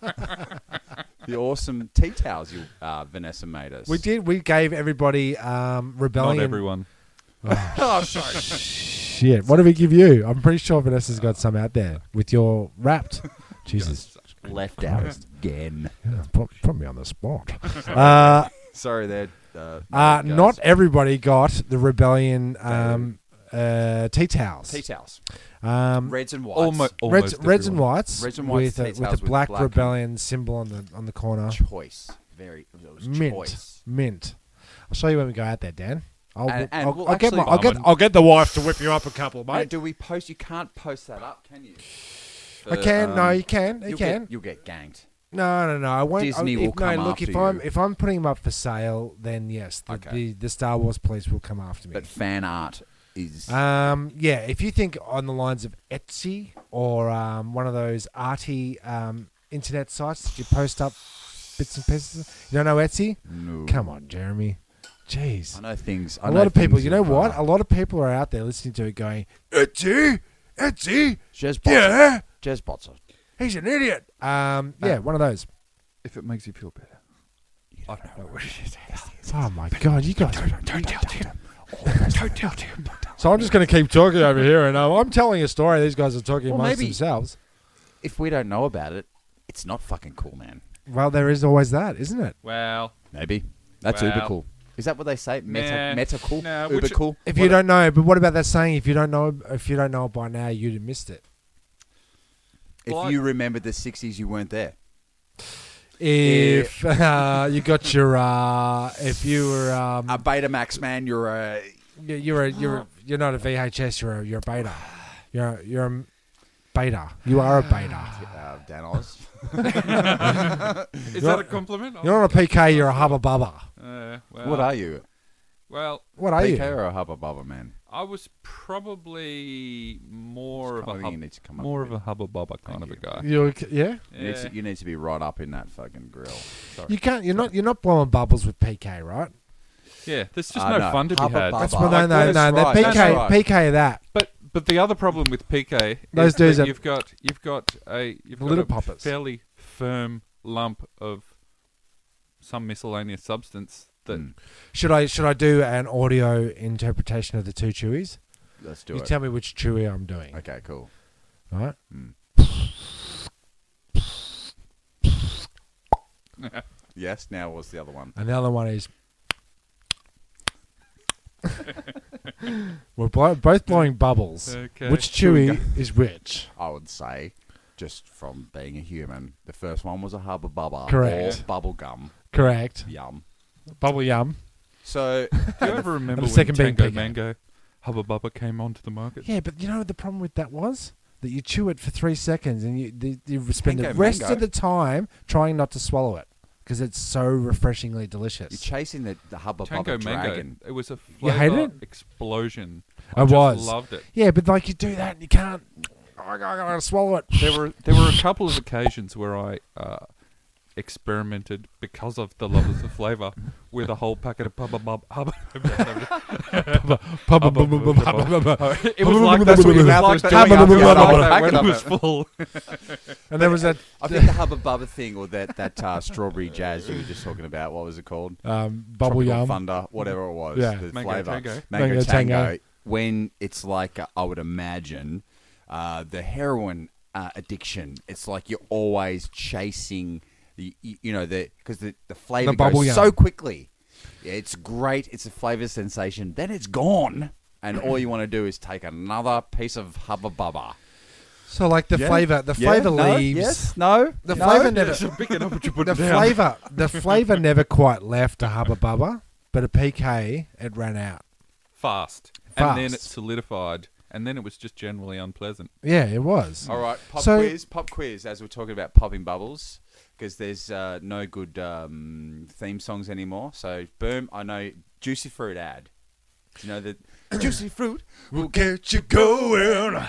tea towels you Vanessa made us. We did. We gave everybody Rebellion. Not everyone. Oh, sorry. Shit. What did we give you? I'm pretty sure Vanessa's got some out there with your wrapped. Jesus. Left out again. Yeah, put me on the spot. Sorry, there. Not everybody got the Rebellion tea towels. tea towels. Reds Reds and whites. Reds and whites. Reds and whites with tea a towels with black black Rebellion symbol on the corner. Choice. It was choice. Mint. I'll show you when we go out there, Dan. I'll we'll get actually- I'll get the wife to whip you up a couple, Mate, mate. do we post? You can't post that up, can you? I can. No, you can. You can. You'll get ganked. No. I won't. Disney will come look, after you. if I'm putting them up for sale, then yes, the Star Wars police will come after me. But fan art is. Yeah, if you think on the lines of Etsy or one of those arty internet sites that you post up bits and pieces, you don't know Etsy? No. Come on, Jeremy. Jeez. I know things. A lot of people, you know what? A lot of people are out there listening to it going, Etsy? Yeah. Jez Botzer. He's an idiot. Yeah, one of those. If it makes you feel better. I don't know what it is. Oh my God, you guys. Don't tell Tim. Don't tell Tim. So I'm just going to keep talking over here, and I'm telling a story. These guys are talking amongst maybe- themselves. If we don't know about it, it's not fucking cool, man. Well, there is always that, isn't it? Well, Maybe. That's Well, uber cool. Is that what they say? Meta cool? nah, Uber which- cool? If you don't know, but what about that saying? If you don't know it by now, you'd have missed it. If Well, you remembered the 60s, you weren't there. If you got your, if you were, A Betamax, man, you're a... you're not a VHS. You're a beta. You're a beta. You are a beta. Dan Oz. is that a compliment? You're not a PK. You're a hubba bubba. Well, What are you? Well, What are PK you? or a hubba bubba, man? I was probably more of Kind a of thing you need to come up more with. of a hubba bubba kind of a guy. Yeah. You need to be right up in that fucking grill. Sorry. You can't. You're not blowing bubbles with PK, right? Yeah, there's just no no. fun to be Hubba had. bubba. That's Like, no. that's The right, PK, that's right. PK of that. But the other problem with PK Those is dudes that are- you've got Little a poppers. fairly firm lump of some miscellaneous substance that Should I do an audio interpretation of the two chewies? Let's do You it. tell me which chewy I'm doing. Okay, cool. All right. Yes, now what's the other one? And the other one is. We're both blowing bubbles. Okay. Which Should we chewy is which? I would say, just from being a human, the first one was a hubba bubba. Correct. Or bubble gum. Correct. Yum. Bubble yum. So, Do you ever remember the when second being Tango PK? Mango Hubba Bubba came onto the market? Yeah, but you know what the problem with that was? That you chew it for 3 seconds and you spend the Tango rest mango? of the time trying not to swallow it. because it's so refreshingly delicious. You're chasing the Hubba Tango Bubba Mango. dragon. It was a You hated flavor it? explosion. I just was. loved it. Yeah, but like you do that and you can't. I gotta swallow it. There were a couple of occasions where I experimented because of the love of the flavour with a whole packet of Hubba Bubba. It was like that's what your mouth was doing after you started that when it was full. And there was that I think the Hubba Bubba thing, or that strawberry jazz you were just talking about. What was it called? bubble Tropical yum. Thunder, whatever it was. Yeah. The Mango flavour. Tango. Mango Tango. When it's like, I would imagine, the heroin addiction. It's like you're always chasing, because the flavour The bubble goes yum. so quickly. Yeah, it's great. It's a flavour sensation. Then it's gone. And all you want to do is take another piece of Hubba Bubba. So like the flavor leaves. Yes, no. The no. flavour never. Pick it up and you put The it down. flavor never quite left a Hubba Bubba, but a PK it ran out. Fast. And then it Fast. solidified. And then it was just generally unpleasant. Yeah, it was. All right, pop quiz, as we're talking about popping bubbles, because there's no good theme songs anymore. So, boom, I know Juicy Fruit ad. Do you know that Juicy Fruit We'll get you going.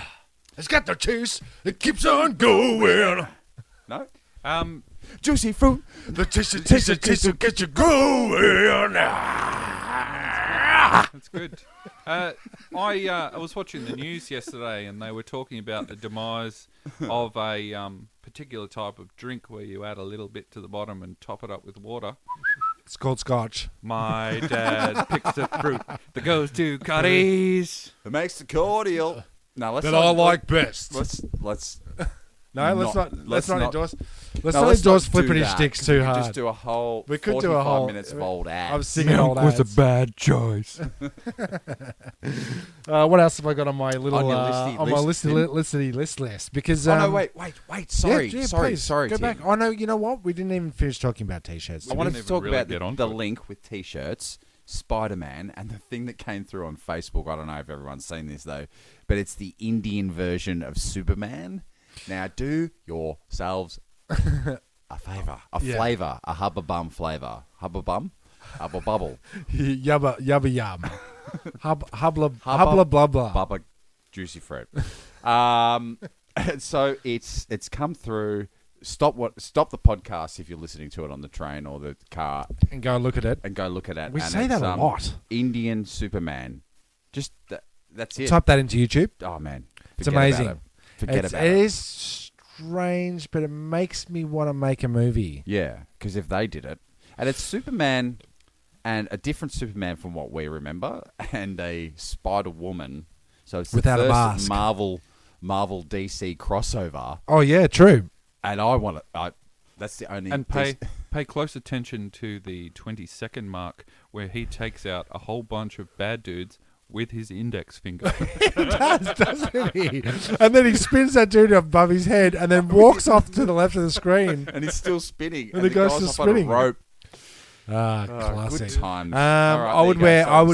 It's got the taste. It keeps on going. No? Juicy fruit. The taste will get you going. That's good. I was watching the news yesterday, and they were talking about the demise of a particular type of drink where you add a little bit to the bottom and top it up with water. It's called Scotch. My dad picks the fruit that goes to Cuddies. It makes the cordial. No, let's That not, I like best. Let's No, let's not endorse. Let's no, not endorse do flippity that, sticks 'cause too we hard. Just do a whole. We could do a 45 whole minutes of old ads. I'm sick of old ads. bad choice. What else have I got on my little On your listy list? Because Oh no! Wait! Sorry, yeah, sorry, please, sorry. Go Tim. back. Oh no! You know what? We didn't even finish talking about t-shirts. I wanted didn't to talk even really about get onto the it. link with t-shirts, Spider-Man, and the thing that came through on Facebook. I don't know if everyone's seen this though, but it's the Indian version of Superman. Now, do yourselves a favour, Yeah. flavour, a Hubba Bum flavour, Hubba Bubble, Yubba yum. Hubla blah blah. Bubba Juicy Fruit. So it's come through. Stop the podcast if you're listening to it on the train or the car, And go look at it. and go look at it. We and say it's, that a lot. Indian Superman. Just that's it. Type that into YouTube. Oh man, It's Forget amazing. About it. Forget about It it. is strange, but it makes me want to make a movie. Yeah, because if they did it, and it's Superman, and a different Superman from what we remember, and a Spider Woman. So it's Without a the mask. first Marvel DC crossover, Oh yeah, true. and I want it. That's the only. And pay close attention to the 20-second mark where he takes out a whole bunch of bad dudes with his index finger. Doesn't he? And then he spins that dude above his head and then walks off to the left of the screen. and he's still spinning, And the guy's guy's still up on a spinning. rope. Ah, Oh, classic. good times. I would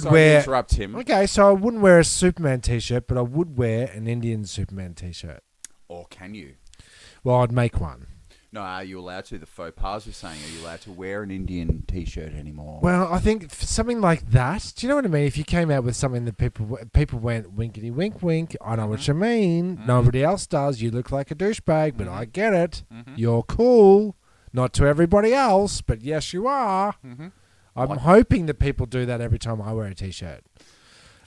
wear. Interrupt him. Okay, so I wouldn't wear a Superman t-shirt, but I would wear an Indian Superman t-shirt. Or can you? Well, I'd make one. No, are you allowed to? The faux pas were saying, are you allowed to wear an Indian T-shirt anymore? Well, I think something like that. Do you know what I mean? If you came out with something that people went winkety wink wink, I know what you mean. Nobody else does. You look like a douchebag, but I get it. You're cool. Not to everybody else, but yes, you are. I'm hoping that people do that every time I wear a t-shirt.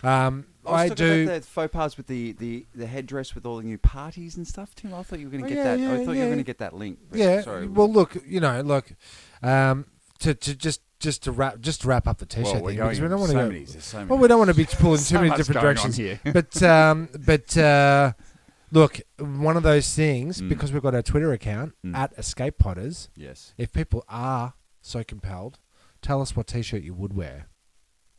I talking do. about the faux pas with the headdress with all the new parties and stuff, Tim. I thought you were going to get Yeah, that. yeah, I thought you yeah. were going to get that link. But Yeah. Sorry. Well, look. To wrap up the t-shirt Well, we're thing going because we don't want to so go. many. There's so many. Well, we don't want to be pulling too So many much different going on directions. here. But look, one of those things because we've got our Twitter account at Escape Podders. Yes. If people are so compelled, tell us what t-shirt you would wear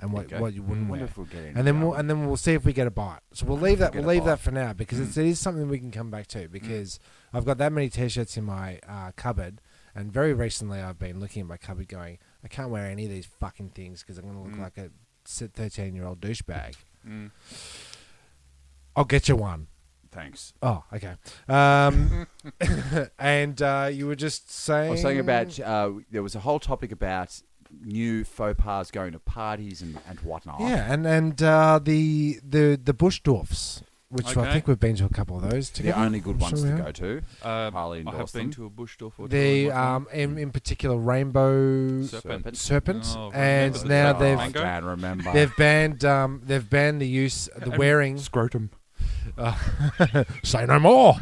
and what you wouldn't wear. Wonderful getting. And then we'll see if we get a bite. So we'll leave that. Get We'll a leave bite. that for now because it is something we can come back to because I've got that many t-shirts in my cupboard, and very recently I've been looking at my cupboard going, I can't wear any of these fucking things because I'm going to look like a 13-year-old douchebag. I'll get you one. Thanks. Oh, okay. And you were just saying. I was saying about there was a whole topic about new faux pas going to parties and whatnot. Yeah, and the bush dwarfs, which I Okay. think we've been to a couple of those The together. only good ones Sure to we have. go to. Highly I have endorse been them. to a bush dwarf or two The in my time. in particular rainbow Serpent. serpent, Oh, and remember the now serpent they've mango? I can't remember. they've banned the use the wearing. Scrotum. Say no more.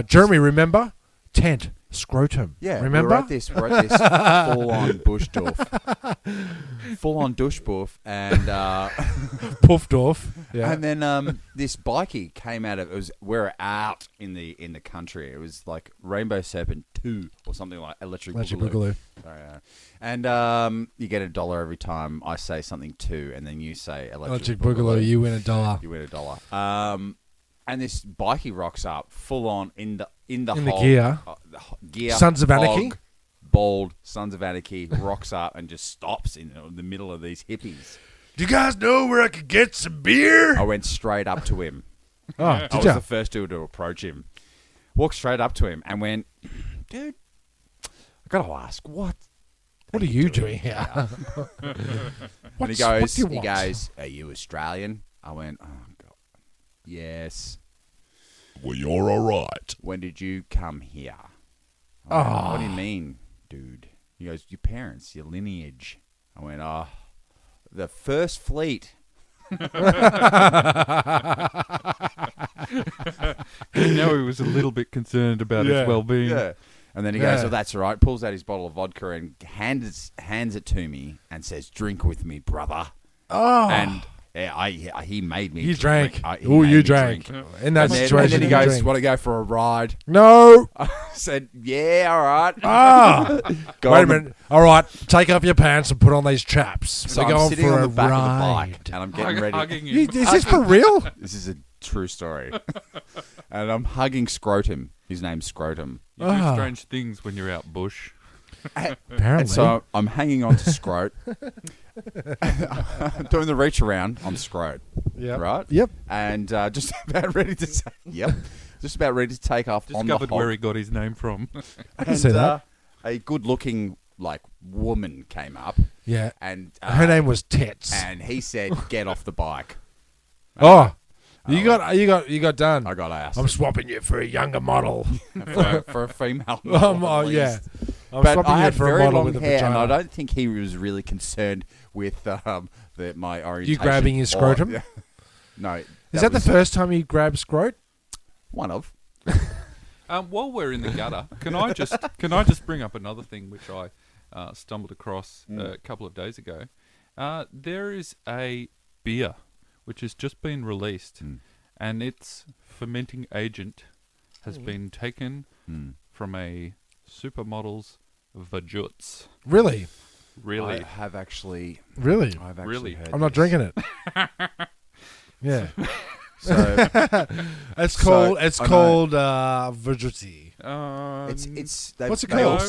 Jeremy, remember tent scrotum. Yeah, remember. we're at this full-on bush dwarf. Full-on bush dwarf, and Puffdorf. Yeah. and then this bikie came out of it. We're out in the country. It was like Rainbow Serpent 2 or something like Electric Boogaloo. Boogaloo. Sorry, and you get $1 every time I say something 2, and then you say Electric Boogaloo. You win $1. You win $1. And this bikie rocks up full on in the In the whole, gear. Gear. Sons of Anarchy? hog, bald Sons of Anarchy rocks up and just stops in the middle of these hippies. Do you guys know where I could get some beer? I went straight up to him. Oh, I did was you? the first dude to approach him. Walked straight up to him and went, dude, I gotta ask, what What are you doing here? And what he do you he want? goes, are you Australian? I went, oh god, yes. Well, you're all right. When did you come here? I went, what do you mean, dude? He goes, your parents, your lineage. I went, oh, the First Fleet. Now he was a little bit concerned about Yeah. his well-being. Yeah. And then he Yeah. goes, oh, that's all right. Pulls out his bottle of vodka and hands it to me and says, drink with me, brother. Oh, And he made me. you drank. He Oh, made you me drank. drink. In that And situation, then he you goes, drink. want to go for a ride? No. I said, yeah, all right. Ah. Go Wait a on the- minute. All right, take off your pants and put on these chaps. So We're I'm going sitting for on the a back ride. of the bike and I'm getting ready. Hugging You- him. Is this for real? This is a true story. And I'm hugging Scrotum. His name's Scrotum. You do Ah. strange things when you're out bush. Apparently. And so I'm hanging on to Scrot. I'm doing the reach around on Scrot. Yep. Right? Yep. And just about ready to just about ready to take off on the Discovered hog. where he got his name from. I can see that. A good-looking woman came up, Yeah. and Her name was Tets. and he said, "Get off the bike." Oh, you got done. I got asked I'm swapping you for a younger model. for a female. Oh, at yeah. least. I'm But swapping I you had for a very model long with a hair, and I vagina. don't think he was really concerned with my orientation. You grabbing his scrotum? No. Is that the was first time you grabbed scrot? one of? While we're in the gutter, can I just bring up another thing which I stumbled across a couple of days ago? There is a beer which has just been released, and its fermenting agent has been taken from a supermodel's vajuts. Really? Really? I have actually. Really? I've actually Really? heard I'm not this. drinking it. Yeah. So It's So, called it's I know. called Vajuti. it's What's it they called?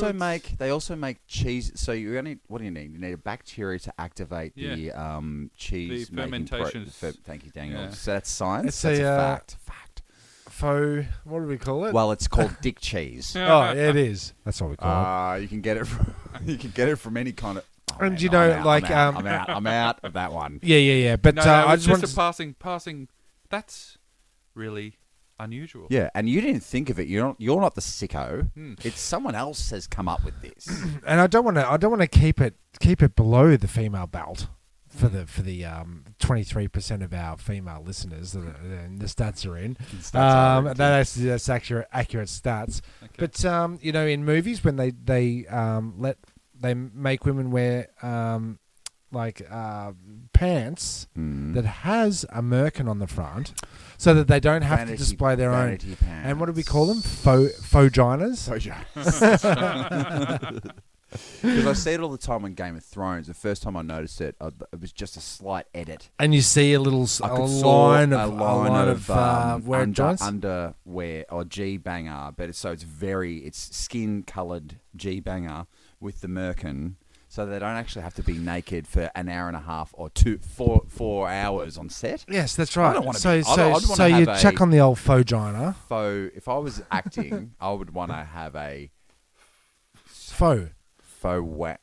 also make cheese. So you only what do you need? You need a bacteria to activate Yeah. the cheese The making fermentation. thank you, Daniel. Yeah. So that's science. It's That's a, a fact. Faux. What do we call it? Well, it's called dick cheese. oh, yeah, it is. That's what we call it. You can get it. You can get it from any kind of. Oh, And man, you know, I'm out, like, I'm out of that one. Yeah. But no, I it's just just want a passing. That's really unusual. Yeah, and you didn't think of it. You're not the sicko. Hmm. It's someone else has come up with this. and I don't want to keep it below the female belt for the 23% of our female listeners that and the stats are in. That's accurate stats. Okay. But in movies when they make women wear pants that has a merkin on the front, so that they don't have to display their own. vanity pants. And what do we call them? Faux-ginas? Because I see it all the time on Game of Thrones. The first time I noticed it, it was just a slight edit. And you see a little I a could saw line a of line of wear joints. underwear or G banger, but it's skin coloured G banger with the merkin. So they don't actually have to be naked for an hour and a half or 4 hours on set. Yes, that's right. don't wanna So be- I'd wanna so you have check a- on the old vagina. If I was acting, I would want to have a Faux. faux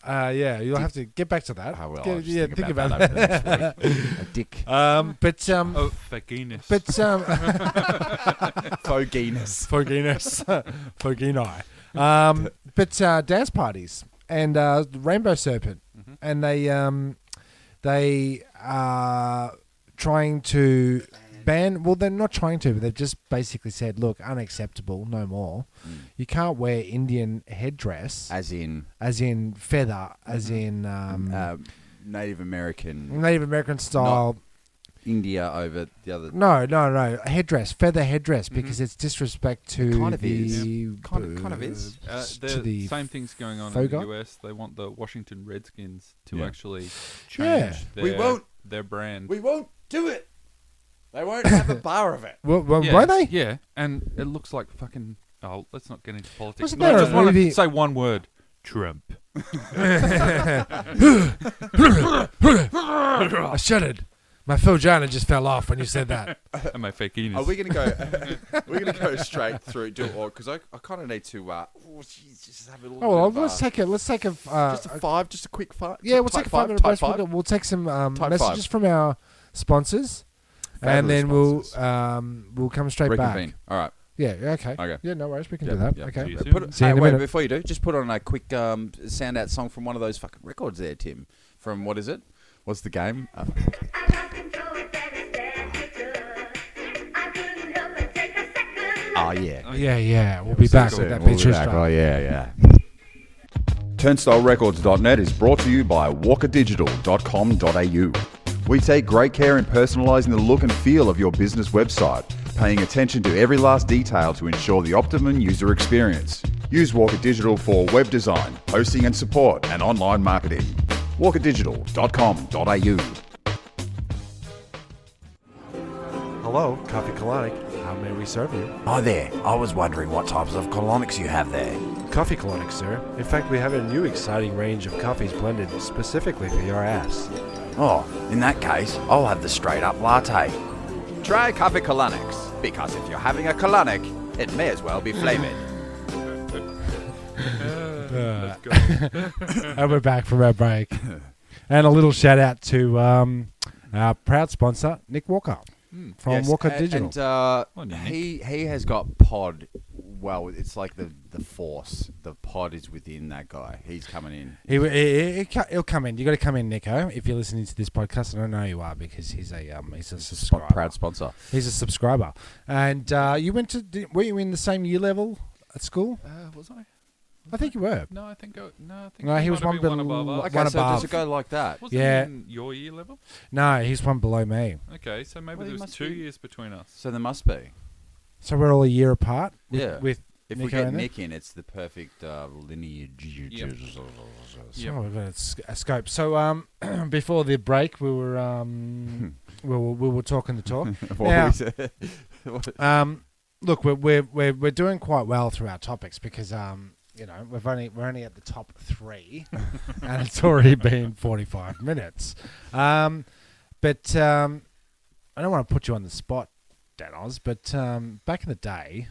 Yeah, you'll have to get back to that. Oh, well, Get- I'll just yeah, think about that. over the next week. A dick. But Oh, vaginas. Foginess. Fogini. But dance parties and Rainbow Serpent, and they are trying to ban. Well, they're not trying to, but they've just basically said, "Look, unacceptable, no more. You can't wear Indian headdress, As in feather, as in Native American, Native American style." India over the other. No, headdress, feather headdress, because it's disrespect to Kind of the is. Kind of is. to the The same thing's going on in Fogo? the US. They want the Washington Redskins to Yeah. actually Yeah. change We won't. their brand. We won't do it. They won't have a bar of it. Well, yeah, were they? Yeah, and it looks like fucking. Oh, let's not get into politics. Wasn't No, I there just a want movie- to say one word: Trump. I shuddered. My vagina just fell off when you said that. And my fake anus. Are we gonna go? We're gonna go straight through, because I kind of need to. Just have a little. Oh well, bit of, let's take a just a five, just a quick five. yeah, we'll take a 5 minute break. Type five. We'll take some Type messages five. from our sponsors, and Fabulous then sponsors. we'll come straight Reconvene. back. All right. Yeah, okay. Okay. Yeah, no worries. We can Yep, do that. yep. See Okay. you soon. Put, See you in a wait, minute. before you do, just put on a quick sound out song from one of those fucking records there, Tim. From what is it? What's the game? Oh yeah. Yeah. We'll be back with that We'll be picture. back. Oh yeah. TurnstileRecords.net is brought to you by walkerdigital.com.au. We take great care in personalising the look and feel of your business website, paying attention to every last detail to ensure the optimum user experience. Use Walker Digital for web design, hosting and support, and online marketing. walkerdigital.com.au. Hello, Coffee Colonic. How may we serve you? Hi there. I was wondering what types of colonics you have there. Coffee Colonic, sir. In fact, we have a new exciting range of coffees blended specifically for your ass. Oh, in that case, I'll have the straight up latte. Try Coffee Colonics, because if you're having a colonic, it may as well be flavoured. And we're back from our break. And a little shout out to our proud sponsor, Nick Walker from Yes, Walker and- Digital. And he has got pod. Well, it's like the force. The pod is within that guy. He's coming in. He'll come in. You got to come in, Nico. If you're listening to this podcast, and I know you are because he's a subscriber. Proud sponsor. He's a subscriber. And you were you in the same year level at school? Was I? I think you were. No, I think. No, he was might have one been below- above us. Okay, One so above. does it go like that? Was Yeah. it in your year level? No, he's one below me. Okay, so maybe Well, he there was must 2 be- years between us. So there must be. So we're all a year apart. Yeah. With If Nico we get in there? Nick in, it's the perfect lineage. Yep. So we've got a scope. So before the break, we were we were talking the talk. What Now- we said. Look, we're doing quite well through our topics because we're only at the top 3, and it's already been 45 minutes. But I don't want to put you on the spot, Danos, but back in the day,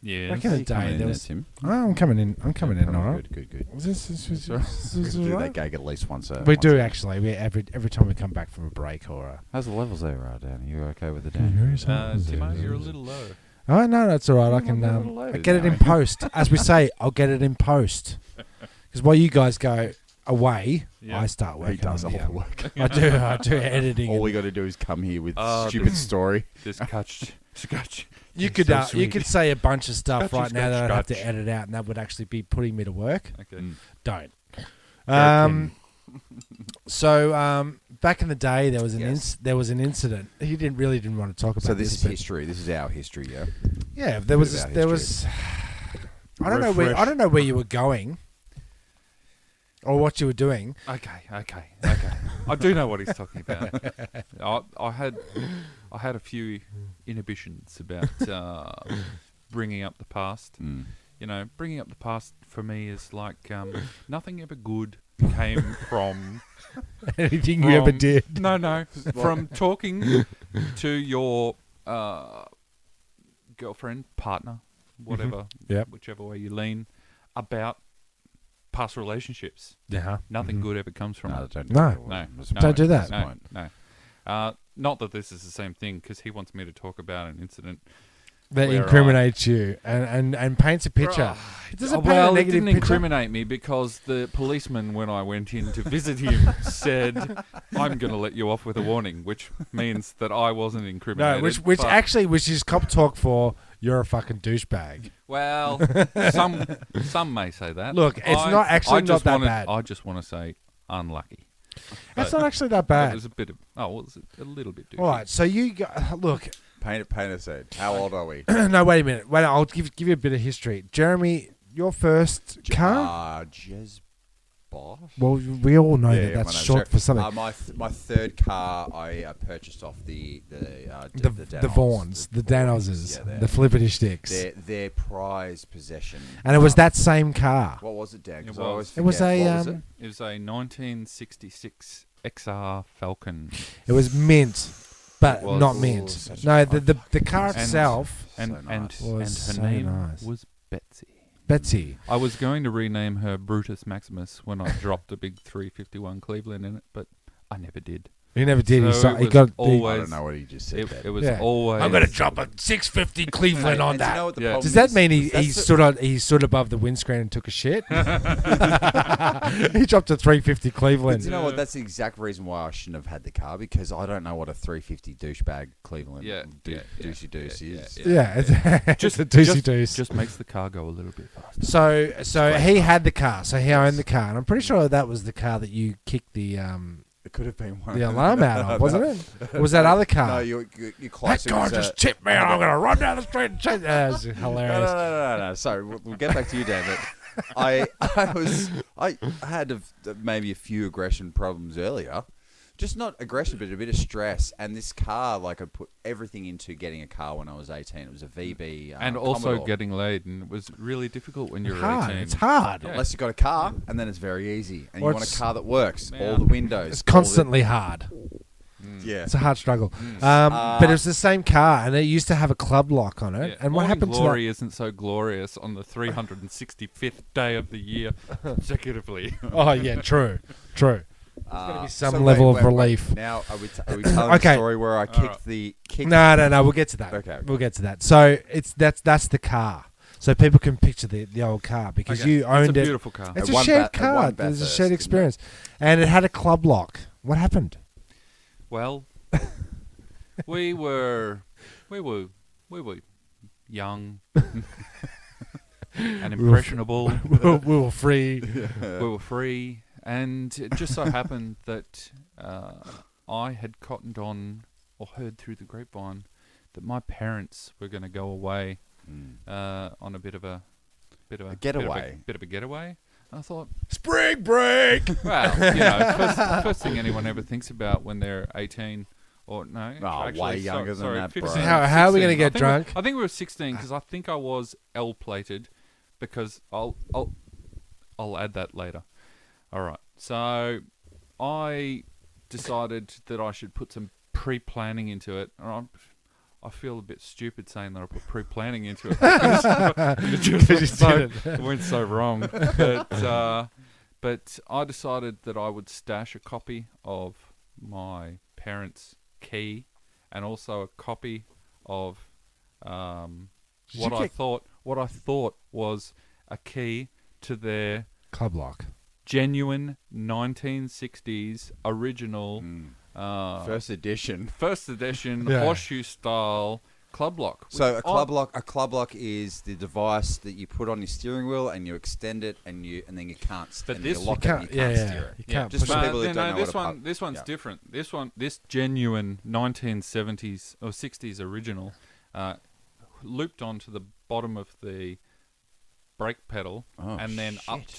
Yeah. back in the You coming day, in there there, was. Tim? Oh, I'm coming in. I'm coming in. All right. Good. Is this We're gonna do all right? that gag at least once. We once do a- actually. We every time we come back from a break or a. How's the levels there, Dan? You okay with the Can you hear Dan? yourself? Timo, you're a little low. Oh no, that's all right. I can a little low I get it now. in post, as we say. I'll get it in post. Because while you guys go away, Yeah. I start working. He does on all the, the work. I do editing. All and- we got to do is come here with Oh, stupid story. This scotch. you could so you sweet. could say a bunch of stuff Scotchy, right now that I'd have to scotch. edit out, and that would actually be putting me to work. Okay. Don't. Gherkin. So back in the day, there was an Yes. there was an incident. He didn't want to talk about. So this is but- history. This is our history, yeah. Yeah, there was Bit of our there history. was. I don't know where you were going, or what you were doing. Okay. I do know what he's talking about. I had a few inhibitions about bringing up the past. Mm. bringing up the past for me is like nothing ever good came from Anything you ever did. No, from talking to your girlfriend, partner, whatever, Yep. whichever way you lean, about past relationships. Yeah. Nothing good ever comes from No, it. don't No. do it. No, That's no, Don't do that. No. Not that this is the same thing, because he wants me to talk about an incident. That Where incriminates you and paints a picture. It doesn't paint a Well, it negative didn't picture. incriminate me because the policeman, when I went in to visit him, said, "I'm going to let you off with a warning," which means that I wasn't No, incriminated. which but- which is cop talk for you're a fucking douchebag. Well, some may say that. Look, it's not actually not that bad. I just want to say unlucky. That's But not actually that It bad. was a bit of it was a little bit douchey. All right, so you look. Paint a scene. How old are we? No, wait a minute. Wait, I'll give you a bit of history. Jeremy, your first car. Jez Bosch. Well, we all know that that's well, no, short so, for something. my third car I purchased off the the Danos. Vaughns, the Danoses, Yeah, the flippity sticks, their prized possession. and it was that same car. What was it, Dan? 'Cause It I always was. It was forget. a What was it? It was a 1966 XR Falcon. It was mint, but It was. not Ooh, mint. such a No, fun the car And- itself, and So nice. and Was her so name nice. was Betsy. Betsy. I was going to rename her Brutus Maximus when I dropped a big 351 Cleveland in it, but I never did. He never did. So He it got was the, always- I don't know what he just said. It, there. it was Yeah. always. I'm gonna drop a 650 Cleveland on And do you know that. what the Yeah. problem Does that is? mean he That's the- stood above the windscreen and took a shit? He dropped a 350 But Cleveland. do you know what? That's the exact reason why I shouldn't have had the car, because I don't know what a 350 douchebag Cleveland douchey deuce is. Yeah, it's Just a deucey deuce. just makes the car go a little bit faster. So he had the car. So he owned the car, and I'm pretty sure that was the car that you kicked the It could have been one. the alarm out of, wasn't it? Or was that other car? No, you're close. That guy just tipped me, and I'm gonna run down the street and chase. It's hilarious. No. Sorry, we'll get back to you, David. I had maybe a few aggression problems earlier. Just not aggression, but a bit of stress. And this car, like, I put everything into getting a car when I was 18. It was a VB. And also Commodore. getting laid, and it was really difficult when you were Hard. 18. It's hard. Yeah. Unless you got a car, and then it's very easy. And Or you want it's- a car that works. Yeah. All the windows. It's constantly hard. Yeah. It's a hard struggle. But it was the same car, and it used to have a club lock on it. Yeah. And what Morning happened glory isn't so glorious on the 365th day of the year consecutively. to that? Oh yeah, true. There's be some level of relief. Now, are we telling Okay. the story where I kicked the... No. We'll get to that. Okay. We'll get to that. So that's the car. So people can picture the old car because Okay. you owned it's a it. beautiful car. It's At a one shared Ba- at car. one It's a Bathurst, shared didn't it? experience, and it had a club lock. What happened? Well, we were young and impressionable. we were free. We were free, and it just so happened that I had cottoned on or heard through the grapevine that my parents were going to go away on a bit of a getaway. bit of a getaway. And I thought, Spring break. well, first thing anyone ever thinks about when they're 18. Or no, actually, way younger than that, 15, bro. How are we gonna 16. get I think drunk? I think we were 16 because I think I was L-plated, because I'll add that later. All right, so I decided that I should put some pre-planning into it. And I feel a bit stupid saying that I put pre-planning into it because it went so wrong. But I decided that I would stash a copy of my parents' key and also a copy of what I thought was a key to their Club lock. genuine 1960s original First edition. Yeah. horseshoe style club lock. So which a club lock is the device that you put on your steering wheel and you extend it and then you can't But and this you lock you it and you can't- can't yeah, steer it. you can't Just push for it. people that don't know this what a one pub- this one's yeah. different. This genuine 1970s or 60s original looped onto the bottom of the brake pedal Oh, and then up shit.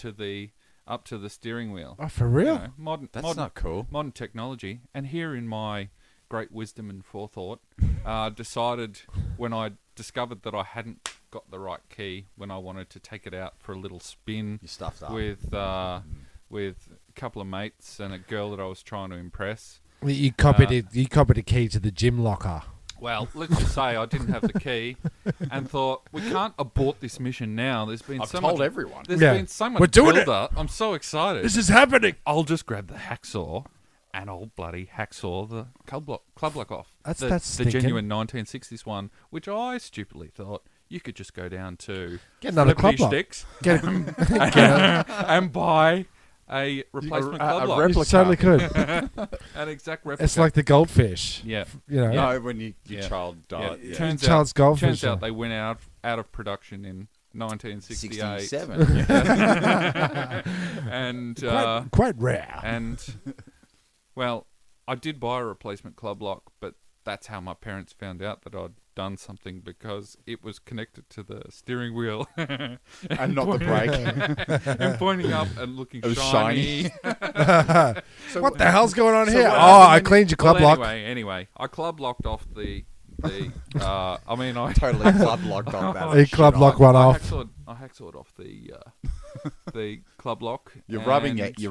to the steering wheel. Oh, for real? Modern That's not cool. modern technology. And here in my great wisdom and forethought, decided when I discovered that I hadn't got the right key when I wanted to take it out for a little spin You stuffed up. with a couple of mates and a girl that I was trying to impress. You copied it. You copied a key to the gym locker. Well, let's just say I didn't have the key, and thought we can't abort this mission now. There's been I've so told much. everyone. There's Yeah. been so much We're doing it. build-up. I'm so excited. This is happening. I'll just grab the hacksaw and I'll bloody hacksaw the club lock off. That's the stinking. genuine 1960s one, which I stupidly thought you could just go down to Get another Flippity club lock. Sticks Get it. and buy a replacement club lock. You totally could. An exact replica. It's like the goldfish. Yeah. You know. No, when your Yeah. child Yeah. died. Yeah. Turns Child's out, goldfish. Turns out they went out of production in 1968. 67. And Quite rare. and well, I did buy a replacement club lock, but that's how my parents found out that I'd done something, because it was connected to the steering wheel And not the brake. and pointing up and looking It was shiny. What the hell's going on here? what Oh, I happened cleaned your club Well, lock. anyway, I club locked off the I mean, I Totally club locked on that. He club lock one I off. hacksawed off the club lock. You're and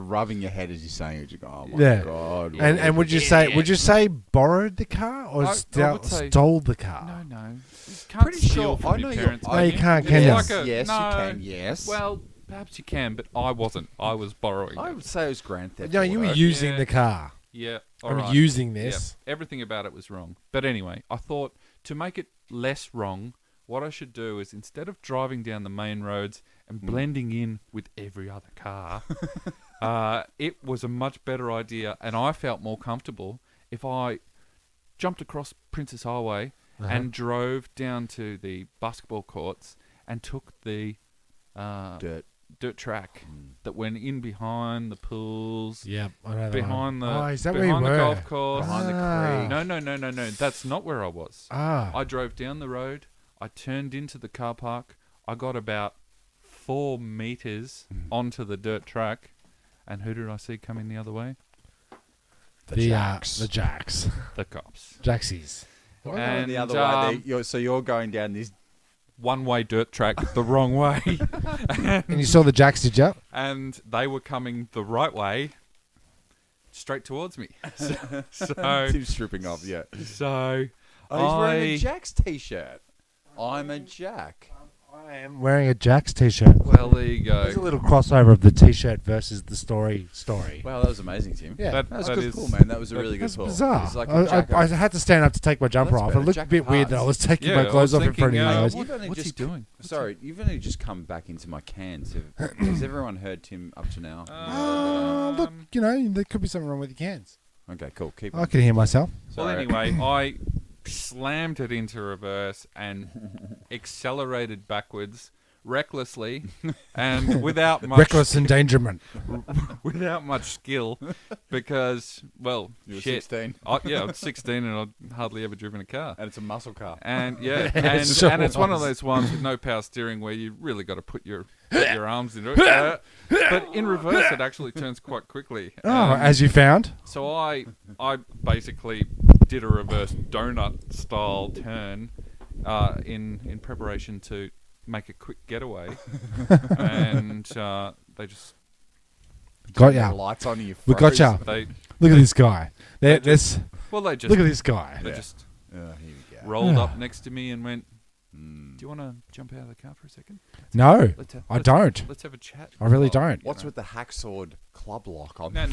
rubbing your head as you're saying it. You go, oh my Yeah. god. And would you say borrowed the car or I would say- stole the car? No. You can't Pretty steal sure- from I your know parents. No, you can can't, It's can you? like a- Yes, no. you can. Yes. Well, perhaps you can, but I wasn't. I was borrowing. I it. would say it was Grand Theft No, you were Auto. using Yeah. the car. Yeah. I'm alright. using Yeah, this. everything about it was wrong. But anyway, I thought to make it less wrong, what I should do is, instead of driving down the main roads and blending in with every other car, it was a much better idea, and I felt more comfortable if I jumped across Princess Highway and drove down to the basketball courts and took the dirt track that went in behind the pools, Yep, I know that behind one. the Oh, is that where you behind the were? golf course. Behind the Ah. creek. No. That's not where I was. Ah. I drove down the road. I turned into the car park. I got about 4 meters onto the dirt track, and who did I see coming the other way? The Jacks. The Jacks. The cops. Jacksies. Well, going And the other way. You're going down this. one-way dirt track the wrong way, And you saw the Jacks, did you? and they were coming the right way, straight towards me. So, Tim's stripping off. Yeah. so Oh, he's wearing I- a Jack's t-shirt. I'm a Jack. I am wearing a Jacks t-shirt. well, there you There's a go. little crossover of the t-shirt versus the story. Wow, that was amazing, Tim. Yeah. That- That was that good is- pull, man. That was a really good That's pull. bizarre. It's like a jack I had to stand up to take my jumper That's off. better. It looked a Jack bit of weird that I hearts. was taking Yeah, my I clothes was off in front of you thinking, guys. You've only What's he just- doing? Sorry, you've only just come back into my cans. Has everyone heard Tim up to now? Look, you know, there could be something wrong with your cans. Okay, cool. Keep I on. can hear myself. Well, Sorry. anyway, I slammed it into reverse and accelerated backwards recklessly and without much Reckless endangerment. without much skill, because, well, You were shit. 16. I was 16 and I'd hardly ever driven a car. And it's a muscle car. And yeah, Sure and it's one of was. those ones with no power steering where you really got to put your arms into it. But in reverse, it actually turns quite quickly. Oh, as you found. So I basically did a reverse donut style turn in preparation to make a quick getaway, and they just Got The ya. lights on you. We got ya. they Look at this guy. They This. well they just Look at this guy. they just Here we go. rolled up next to me and went, "Do you want to jump out of the car for a second? No, Let's I don't. Let's have a chat." I really don't. What's with the hacksawed club lock on? No.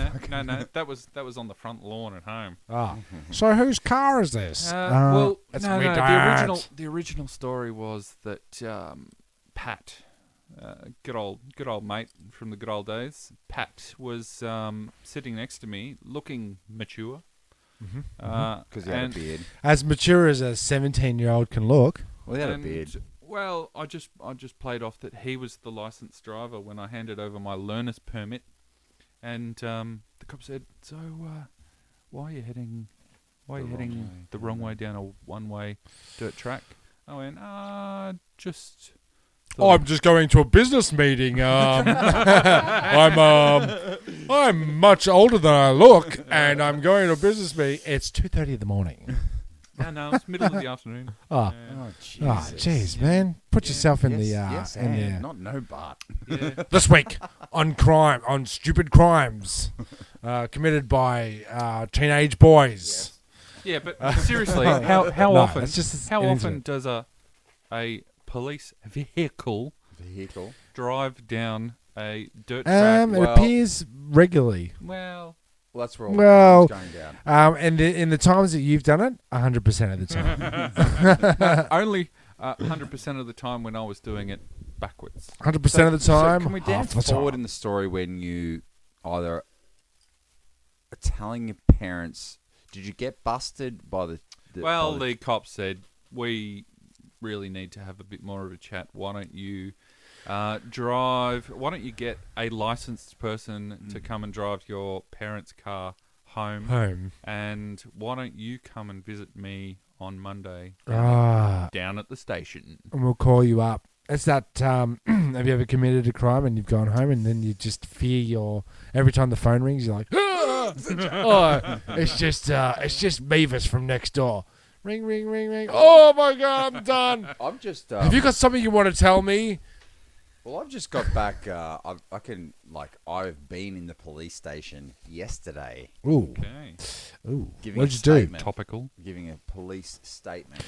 That was on the front lawn at home. Ah. So whose car is this? Well, it's no. me The dad's. original story was that Pat, good old mate from the good old days, Pat was sitting next to me, looking mature. Because he had a and- beard. As mature as a 17-year-old can look. Well, he had a and, beard. Well, I just played off that he was the licensed driver when I handed over my learner's permit, and the cop said, "So, why are you heading the wrong way down a one-way dirt track?" I went, just I'm just going to a business meeting. I'm much older than I look, and I'm going to a business meeting. It's 2:30 in the morning. No, it's middle of the afternoon. Oh, jeez, man! Put yourself in Yes, in and the not no but. Yeah. this week on stupid crimes committed by teenage boys. Yeah, but seriously, how No, often? it's just How an often incident. does a police vehicle drive down a dirt track? It appears regularly. Well, Well, that's where all Well, the going down. And in the times that you've done it, 100% of the time. only 100% of the time when I was doing it backwards. 100% of the time. So can we dance half the forward time. in the story when you either are telling your parents? Did you get busted by the? Well, by the cops said, we really need to have a bit more of a chat. Why don't you drive? Why don't you get a licensed person to come and drive your parents' car home? And why don't you come and visit me on Monday down at the station? And we'll call you up. It's that, have you ever committed a crime and you've gone home and then you just fear every time the phone rings, you're like, oh, it's just Beavis from next door. Ring, ring, ring, ring. Oh my God, I'm done. I've just. Have you got something you want to tell me? Well, I've just got back. I've been in the police station yesterday. Ooh. Okay. Ooh. Giving What'd a you do? statement. Topical. Giving a police statement.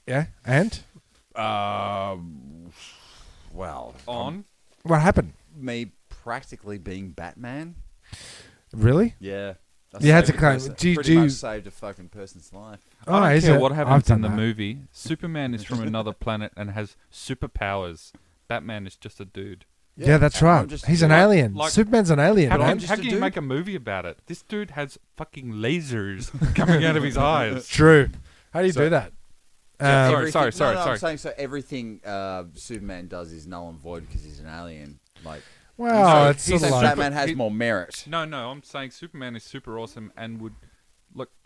Yeah, and? Well, On? What happened? me practically being Batman. Really? Yeah. You had to saved a claim- person- do you- pretty do you- much saved a fucking person's life. Oh, I don't is care it? what I've happens done in the that. movie. Superman is from another planet and has superpowers. Batman is just a dude. Yeah, that's and I'm right. just- He's an like- alien. like- Superman's an alien, How, man. can, just how a can you dude. make a movie about it? This dude has fucking lasers coming out of his eyes. True. How do you So- do that? Sorry, Everything- sorry. I'm saying so everything Superman does is null and void because he's an alien. Like, Well, So it's he's sort of a like... Batman has he- more merit. No, I'm saying Superman is super awesome and would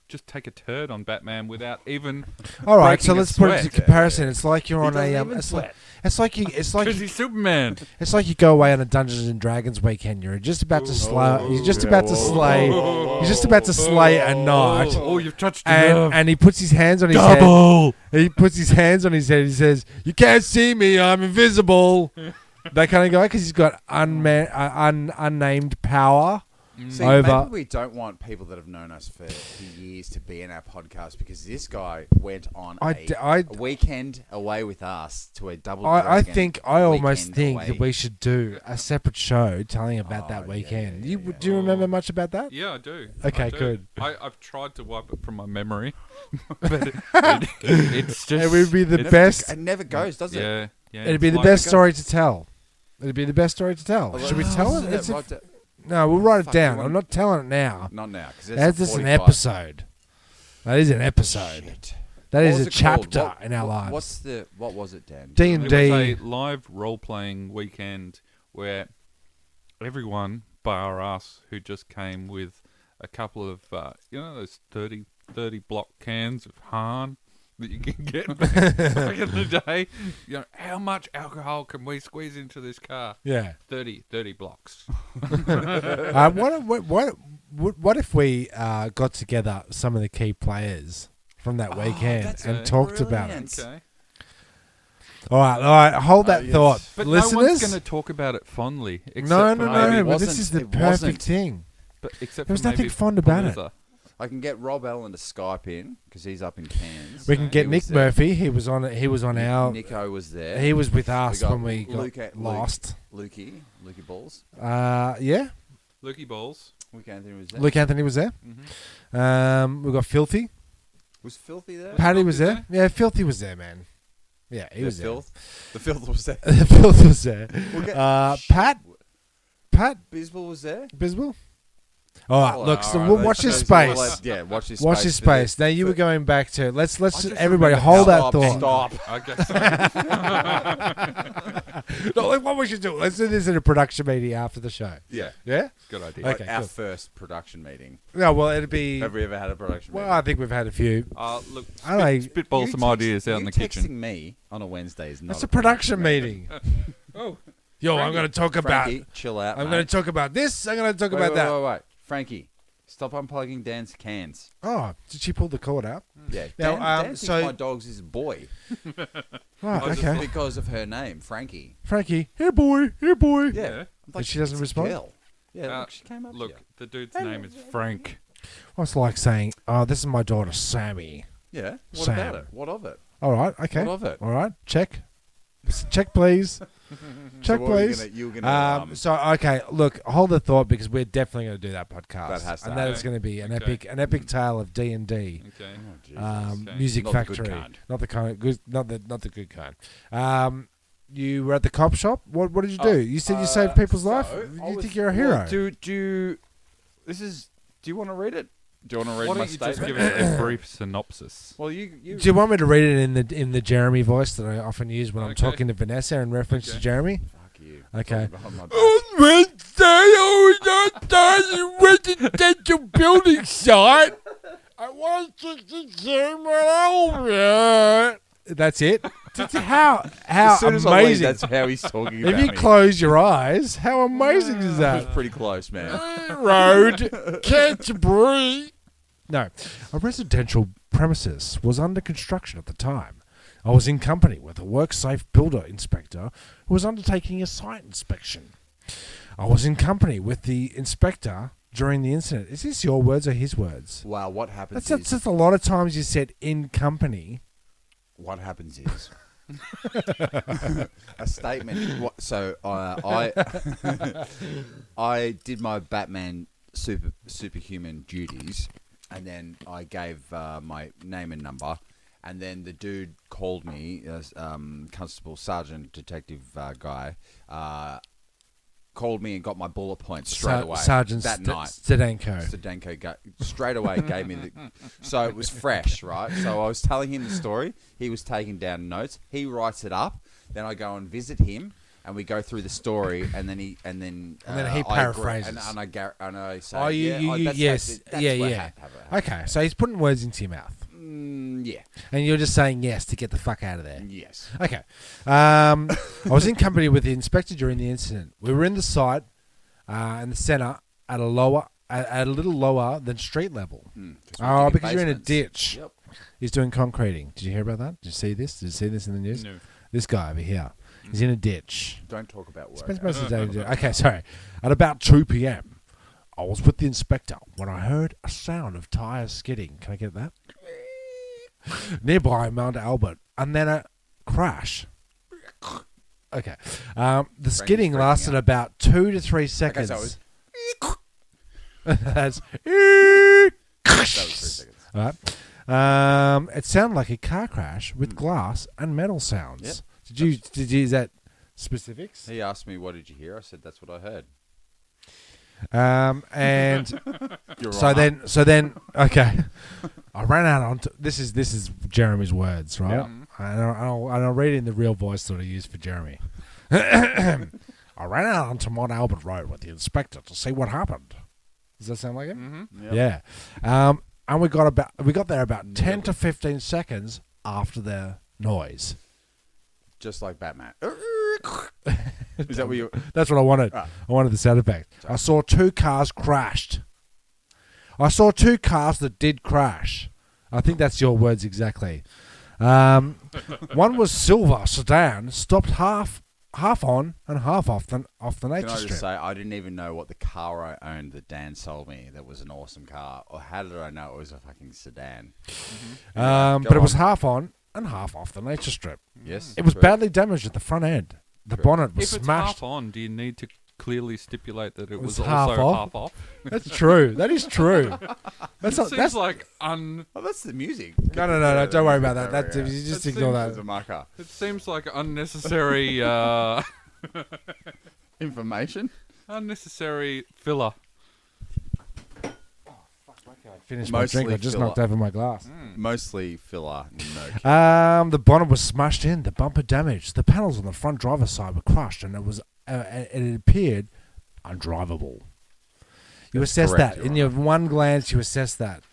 just take a turd on Batman without even. All right, so breaking a let's put it sweat. into comparison. It's like you're He on doesn't a even sweat. it's like Because he's Superman. it's like you go away on a Dungeons and Dragons weekend. You're just about to slay. You're just about to slay. You're just about to slay a knight. Oh, you've touched the nerve. And he puts his hands on his Double. head. He puts his hands on his head. He says, "You can't see me. I'm invisible." That kind of guy, because he's got unnamed power. See, over. maybe we don't want people that have known us for years to be in our podcast because this guy went on a weekend away with us to a double. I Dragon almost weekend think away. that we should do a separate show telling about that weekend. Do you remember much about that? Yeah, I do. Okay, I do. good. I've tried to wipe it from my memory, but it's just. It would be the it's- best. It never goes, does it? Yeah, yeah. It'd be it's the like- best story to tell. It'd be the best story to tell. Oh, Should we well, tell isn't it? It's right to- no, we'll write it Fuck, down. you I'm want- not telling it now. Not now, because That's just an episode. That is an episode. Shit. That What is was a it called? chapter What- in our what- lives. What was it, Dan? D&D. It was a live role-playing weekend where everyone, bar us, who just came with a couple of, those 30 block cans of Han that you can get back in the day. How much alcohol can we squeeze into this car? Yeah. 30 blocks. What if we got together some of the key players from that weekend that's and talked about brilliant. it? Okay. All right. Hold that yes. thought, But no one's listeners. going to talk about it fondly. Except No. for maybe, it But this wasn't- is the it perfect wasn't. thing. But except There was for nothing maybe fond about it. Palooza. I can get Rob Allen to Skype in because he's up in Cairns. We can He get was Nick there. Murphy. He was on our. Nico was there. He was with us got when we got Luke- lost. Lukey Balls. Yeah. Lukey Balls. Luke Anthony was there. Luke Anthony was there. Mm-hmm. We got Filthy. Was Filthy there? Paddy was Filthy there. Yeah, Filthy was there, man. Yeah, he was Filth. The Filth was there. there. Filth was there. We'll get- Pat Bisbal was there. Biswell. All right, look. So we'll watch this space. Yeah, watch this Watch space. this space. Now you were going back to let's just everybody remembered hold that how- thought. Okay. No, look, what we should do? Let's do this in a production meeting after the show. Yeah. Yeah. Good idea. Like Okay, our cool. first production meeting. No, well, it'd be. Have we ever had a production Well, meeting? I think we've had a few. Look, I like. spitball You some text- ideas out in the texting kitchen. me on a Wednesday is not It's a production meeting. Oh, Yo, I'm going to talk about. Frankie, chill out. I'm mate. going to talk about this. I'm going to talk Wait, about wait, that. Wait. Frankie, stop unplugging Dan's cans. Oh, did she pull the cord out? Yeah. Now, Dan thinks so- my dog's his boy Right. Okay. because of her name, Frankie. Frankie, here boy, here boy. Yeah. Yeah. I'm And she doesn't "It's a respond? girl." Yeah. Look, she came up. look, to the dude's name is Frank. What's like saying, "Oh, this is my daughter Sammy." you. Yeah. What Sam. about it? What of it? All right. Okay. What of it? All right. Check. Check, please. Check, So what were you please. gonna- you were gonna, So okay, look, hold the thought because we're definitely going to do that podcast. That has to and that is happen. going to be an Okay. epic tale of D&D. Okay. Oh, Jesus. Okay. Music Not the good Factory, kind. not the kind, good, not the good kind. You were at the cop shop. What did you do? You said you saved people's life. You think you're a hero? Do you want to read it? Do you want to read Why my don't you just statement? give us a brief synopsis? Well, you Do you want me to read it in the Jeremy voice that I often use when I'm Okay. talking to Vanessa in reference to Okay. Jeremy? fuck you. Okay. Talking behind my back. On Wednesday, I was outside the residential building site. I wanted to see my over. That's it. How As soon as I leave, amazing! that's how he's talking about If you me. close your eyes, how amazing is That was that? pretty close, man. Road, Canterbury. No, a residential premises was under construction at the time. I was in company with a WorkSafe builder inspector who was undertaking a site inspection. I was in company with the inspector during the incident. Is this your words or his words? Wow, what happens That's is... a lot of times you said in company. What happens is... a statement... So, I I did my Batman superhuman duties, and then I gave my name and number, and then the dude called me, Constable Sergeant Detective guy, called me and got my bullet points straight away. Sergeant that night. Zdenko. Zdenko straight away gave me the... So it was fresh, right? So I was telling him the story. He was taking down notes. He writes it up. Then I go and visit him, and we go through the story, and then he then he I agree. paraphrases. and I say, Oh, yes, that's yeah. what happened. Okay, so he's putting words into your mouth. Yeah. And you're just saying yes to get the fuck out of there. Yes. Okay. I was in company with the inspector during the incident. We were in the site in the centre at a little lower than street level. Oh, because you're in a ditch. Yep. He's doing concreting. Did you hear about that? Did you see this? Did you see this in the news? No. This guy over here. He's in a ditch. Don't talk about work. Spends most of the day. Okay, sorry. At about 2 p.m., I was with the inspector when I heard a sound of tyres skidding. Can I get that? Nearby Mount Albert, and then a crash. Okay. The skidding freaking lasted out. about 2 to 3 Okay, seconds. so it was... That's. That was 3 seconds. All right. It sounded like a car crash with glass and metal sounds. Yep. Did you, is that specifics? He asked me, what did you hear? I said, that's what I heard. And You're so then, okay. I ran out onto this is Jeremy's words, right? Yeah. And I'll read it in the real voice that I use for Jeremy. I ran out onto Mont Albert Road with the inspector to see what happened. Does that sound like it? Mm-hmm. Yep. Yeah. And we got there about 10 to 15 seconds after the noise. Just like Batman. Is that what you... That's what I wanted. Ah. I wanted the sound effect. I saw 2 cars crashed. I saw 2 cars that did crash. I think that's your words exactly. One was silver sedan, stopped half on and half off the Can nature I just strip. say, I didn't even know what the car I owned that Dan sold me that was an awesome car. Or how did I know it was a fucking sedan? Go But it was on. half on and half off the nature strip. Yes. It was true. badly damaged at the front end. The True. bonnet was If it's smashed. half on, do you need to clearly stipulate that it was was half also off? half off? That's true. That is true. That's It not. seems That's like Oh, that's the music. no. Don't worry about that. That's you just That ignore There's that. a marker. it seems like unnecessary Information? unnecessary filler. Finished my drink. I just knocked over my glass. Mostly filler. No. The bonnet was smashed in. The bumper damaged. The panels on the front driver's side were crushed, and it appeared undrivable. You That's assess correct, that in your one glance. You assess that.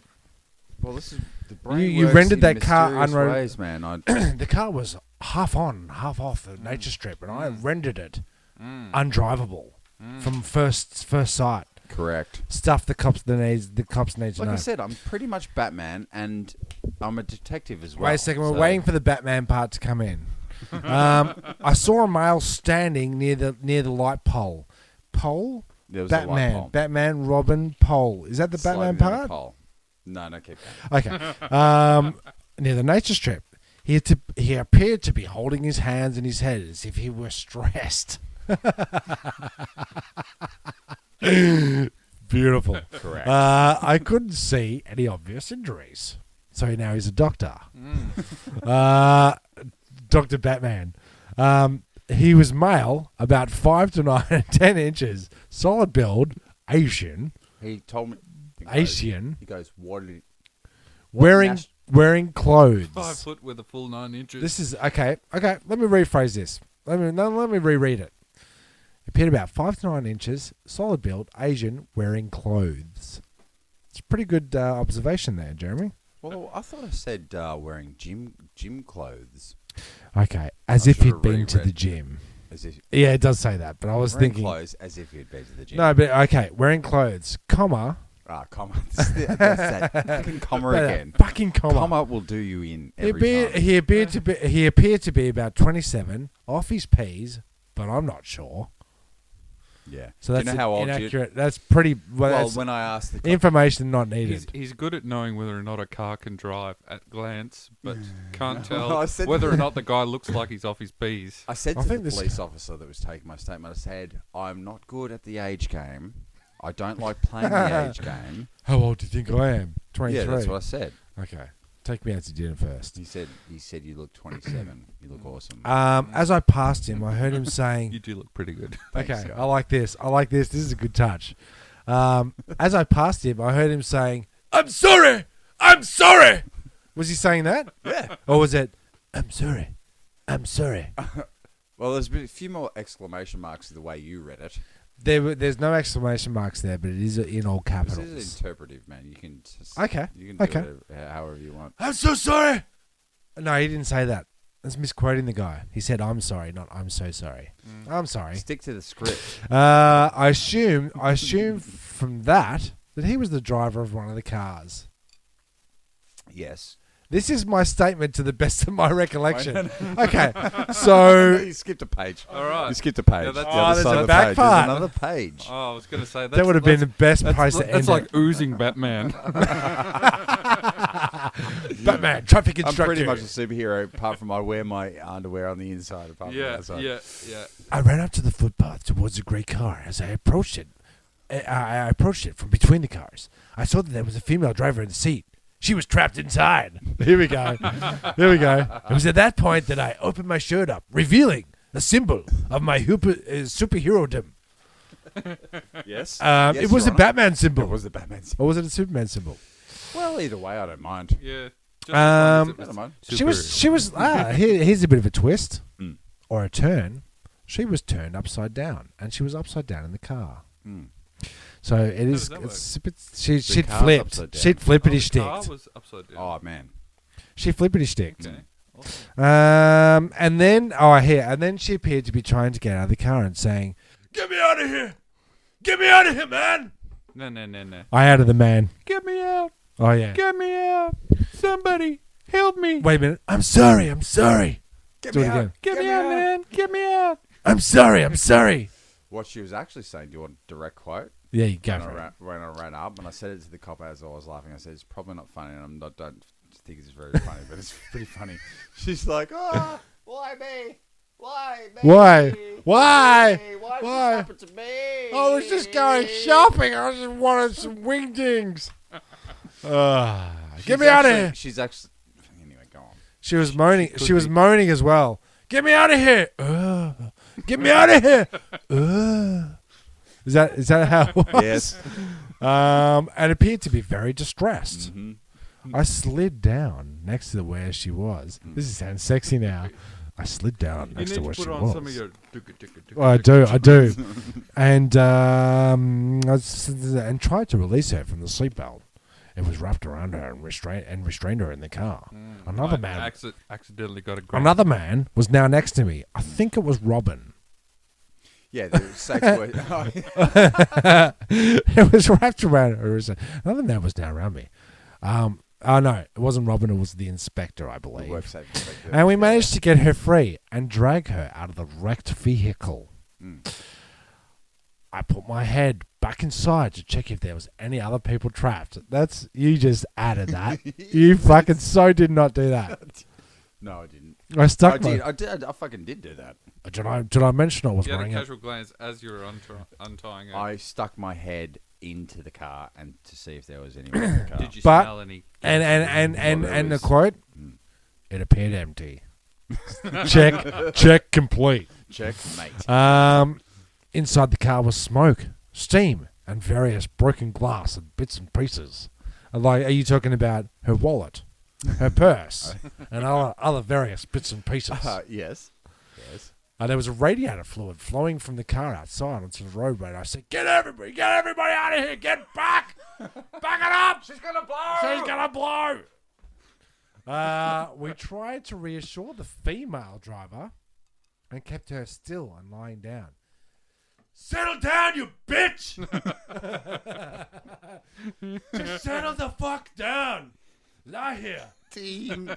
Well, this is the brain You works rendered in that car mysterious ways, man. The car was half on, half off the nature strip, and I rendered it undrivable from first sight. Correct. Stuff the cops need to know. Like I said, I'm pretty much Batman, and I'm a detective as well. Wait a second, we're waiting for the Batman part to come in. I saw a male standing near the light pole. Pole? There was a light Batman. pole. Batman, Robin, pole. Is that the Batman Sliding down the part? pole. No, keep going. Okay. Near the nature strip. He appeared to be holding his hands in his head as if he were stressed. Beautiful. Correct. I couldn't see any obvious injuries. So now he's a doctor. Dr. Batman. He was male, about 5 to 9 and 10 inches, solid build, Asian. He told me. Asian. He goes, what did wearing clothes. 5 foot with a full 9 inches. This is okay. Let me rephrase this. Let me reread it. Appeared about 5 to 9 inches, solid build, Asian, wearing clothes. It's a pretty good observation there, Jeremy. Well, I thought I said wearing gym clothes. Okay, as I if should he'd have been to reread. the gym. As if Yeah, it does say that, but I was wearing thinking. clothes as if you'd been to the gym. No, but okay, wearing clothes, comma. Comma. That's that fucking comma again. Fucking comma. Comma will do you in every time. He appeared to be about 27, off his P's, but I'm not sure. Yeah. So Do that's you know how old you? inaccurate. That's pretty. Well, that's When I asked the information not needed. He's good at knowing whether or not a car can drive at glance, but can't tell Well, I said- whether or not the guy looks like he's off his B's. I said I to think the this- police officer that was taking my statement, I said, I'm not good at the age game. I don't like playing the age game. How old do you think I am? 23. Yeah, that's what I said. Okay, take me out to dinner first. He said you look 27. You look awesome. As I passed him, I heard him saying, You do look pretty good. Thanks, okay, guy. I like this. This is a good touch. As I passed him, I heard him saying, I'm sorry! I'm sorry! Was he saying that? Yeah. Or was it, I'm sorry? I'm sorry? Well, there's been a few more exclamation marks the way you read it. There's no exclamation marks there, but it is in all This capitals. is interpretive, man. You can just, Okay, You can do okay. it however you want. I'm so sorry! No, he didn't say that. That's misquoting the guy. He said, I'm sorry, not I'm so sorry. I'm sorry. Stick to the script. I assume from that he was the driver of one of the cars. Yes. This is my statement to the best of my recollection. Okay, so You skipped a page. All right. You skipped a page. Yeah, that's- The other there's side a of the back page. part. There's another page. Oh, I was going to say that would have been the best place to end That's like it. oozing Batman. Batman, traffic I'm instructor. pretty much a superhero, apart from I wear my underwear on the inside. Apart from the yeah, outside. yeah. I ran up to the footpath towards the grey car. As I approached it, I approached it from between the cars. I saw that there was a female driver in the seat. She was trapped inside. Here we go. Here we go. It was at that point that I opened my shirt up, revealing a symbol of my superhero-dom. Yes. It Yes, was Your a Honor. Batman symbol. It was the Batman symbol. Or was it a Superman symbol? Well, either way, I don't mind. Yeah. Just Um, as long as it I don't was mind. She was. Here's a bit of a twist Mm. or a turn. She was turned upside down, and she was upside down in the car. Mm. So it is. does that It's a bit, she'd car's flipped. upside down. She'd flippity The car sticked. was upside down. Oh man. She flippity sticked. Okay. Awesome. And then she appeared to be trying to get out of the car and saying, "Get me out of here! Get me out of here, man!" No. I out of the man. Get me out! Oh yeah. Get me out! Somebody help me! Wait a minute. I'm sorry. I'm sorry. Get Do me it out. again. Get me out, man! Get me out! I'm sorry. I'm sorry. What she was actually saying, do you want a direct quote? Yeah, you go When for it. I ran up and I said it to the cop as I was laughing. I said, it's probably not funny and don't think it's very funny, but it's pretty funny. She's like, oh, why me? Why me? Why? Why? Why? Why? This happened to me? I was just going shopping. I just wanted some wingdings. Get me out of here. She She's actually. Anyway, go on. was moaning. could She was be. moaning as well. Get me out of here. Get me out of here. Is that how it was? Yes. and appeared to be very distressed. Mm-hmm. I slid down next to where she was. This sounds sexy now. I slid down You next need to to where put she on was. some of your. Well, I do. And and tried to release her from the seatbelt. It was wrapped around her and restrained her in the car. Another man. Accidentally got a grant. Another man was now next to me. I think it was Robin. Yeah, the sex word. It was wrapped around her. Another man was now around me. Oh no, it wasn't Robin. It was the inspector, I believe. And we managed to get her free and drag her out of the wrecked vehicle. I put my head back inside to check if there was any other people trapped. You just added that. You fucking so did not do that. No, I didn't. I stuck I my. did. I did. I fucking did do that. Did I mention I was You had a wearing it? casual glance as you were untying her. I stuck my head into the car and to see if there was anyone in the car. Did you But- smell any? And the was- quote, it appeared empty. check complete. Check, mate. Inside the car was smoke, steam, and various broken glass and bits and pieces. Like, are you talking about her wallet, her purse, and other various bits and pieces? Yes. There was a radiator fluid flowing from the car outside onto the roadway. And I said, get everybody out of here! Get back! Back it up! She's gonna blow! We tried to reassure the female driver and kept her still and lying down. Settle down, you bitch! Just settle the fuck down! Lie here. Team.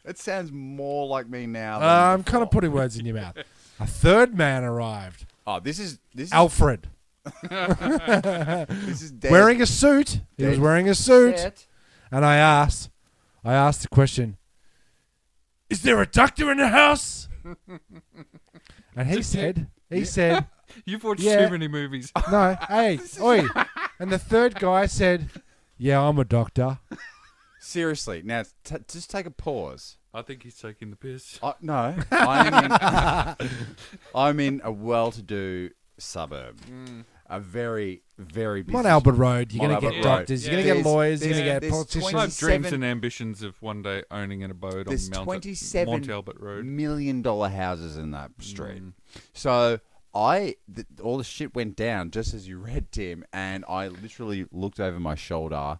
It sounds more like me now. I'm kind of putting words in your mouth. A third man arrived. Oh, this is Alfred. this is dead. Wearing a suit. He was Dead wearing a suit. set. And I asked the question, is there a doctor in the house? And he said, You've watched Yeah. too many movies. no, hey, oi. And the third guy said, yeah, I'm a doctor. Seriously, now just take a pause. I think he's taking the piss. No, I'm in a well-to-do suburb, a very, very busy. I'm on Albert Road. You're I'm going on to get Albert Road. doctors. Yeah. You're going to get lawyers. You're There's- going to get there's politicians. I have dreams 27 and ambitions of one day owning an abode There's on Mount $27 Albert Road. million houses in that street. So all the shit went down just as you read, Tim, and I literally looked over my shoulder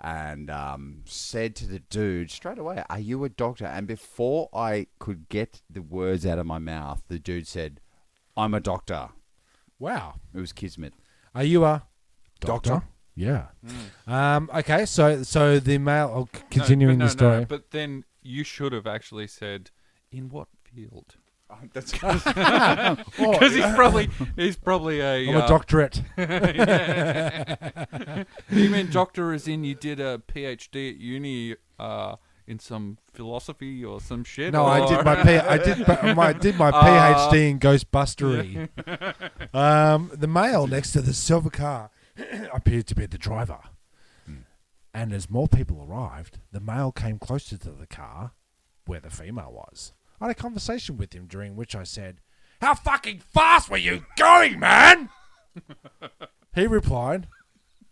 and said to the dude straight away, "Are you a doctor?" And before I could get the words out of my mouth, the dude said, "I'm a doctor." Wow. It was kismet. Are you a doctor? Yeah. Okay, so the male, continuing the story. No, but then you should have actually said, in what field? That's Because he's probably a... I'm a doctorate. You mean doctor as in you did a PhD at uni in some philosophy or some shit? No, or? I did my PhD in ghostbustery. The male next to the silver car appeared to be the driver. And as more people arrived, the male came closer to the car where the female was. I had a conversation with him during which I said, "How fucking fast were you going, man?" He replied,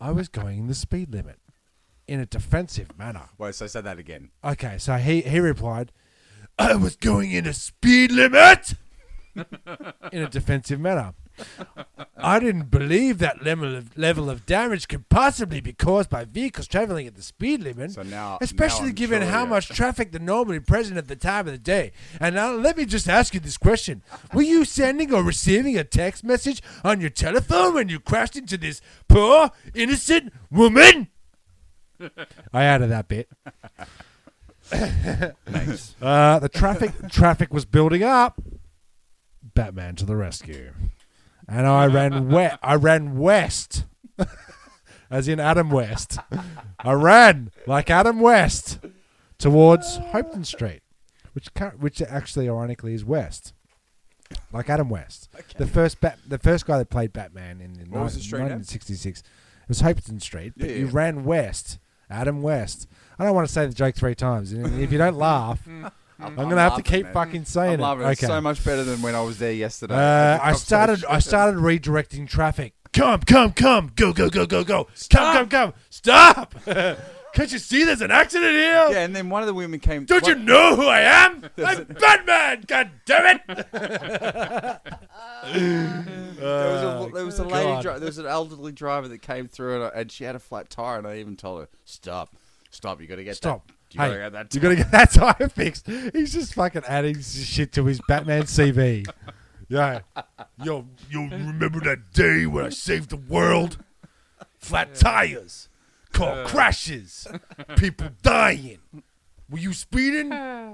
"I was going the speed limit," in a defensive manner. Wait, so say that again. Okay, so he replied, "I was going in a speed limit," in a defensive manner. I didn't believe that level of damage could possibly be caused by vehicles traveling at the speed limit, So now, especially I'm given sure how you- much traffic there normally present at the time of the day. And now let me just ask you this question. Were you sending or receiving a text message on your telephone when you crashed into this poor, innocent woman? I added that bit. Nice. The traffic was building up. Batman to the rescue. And I ran west. As in Adam West. I ran like Adam West towards Hopeton Street, which actually ironically is west. Like Adam West. Okay. The first guy that played Batman in What was the street name? 1966. It was Hopeton Street, but Yeah, you yeah. ran west. Adam West. I don't want to say the joke 3 times. And if you don't laugh, I'm going to have to keep fucking saying I'm it. loving it. It's Okay. so much better than when I was there yesterday. I started redirecting traffic Come. Go. Come. Stop. Can't you see there's an accident here? Yeah, and then one of the women came. Don't you know who I am? I'm Batman. God damn it. There was a lady. God. There was an elderly driver that came through, and she had a flat tire, and I even told her, "Stop! You got to get Stop. that. You got to Hey, get that. you gotta get that tire fixed. He's just fucking adding shit to his Batman CV. Yeah. Yo, remember that day when I saved the world? Flat tires, car crashes, people dying. Were you speeding? Yeah.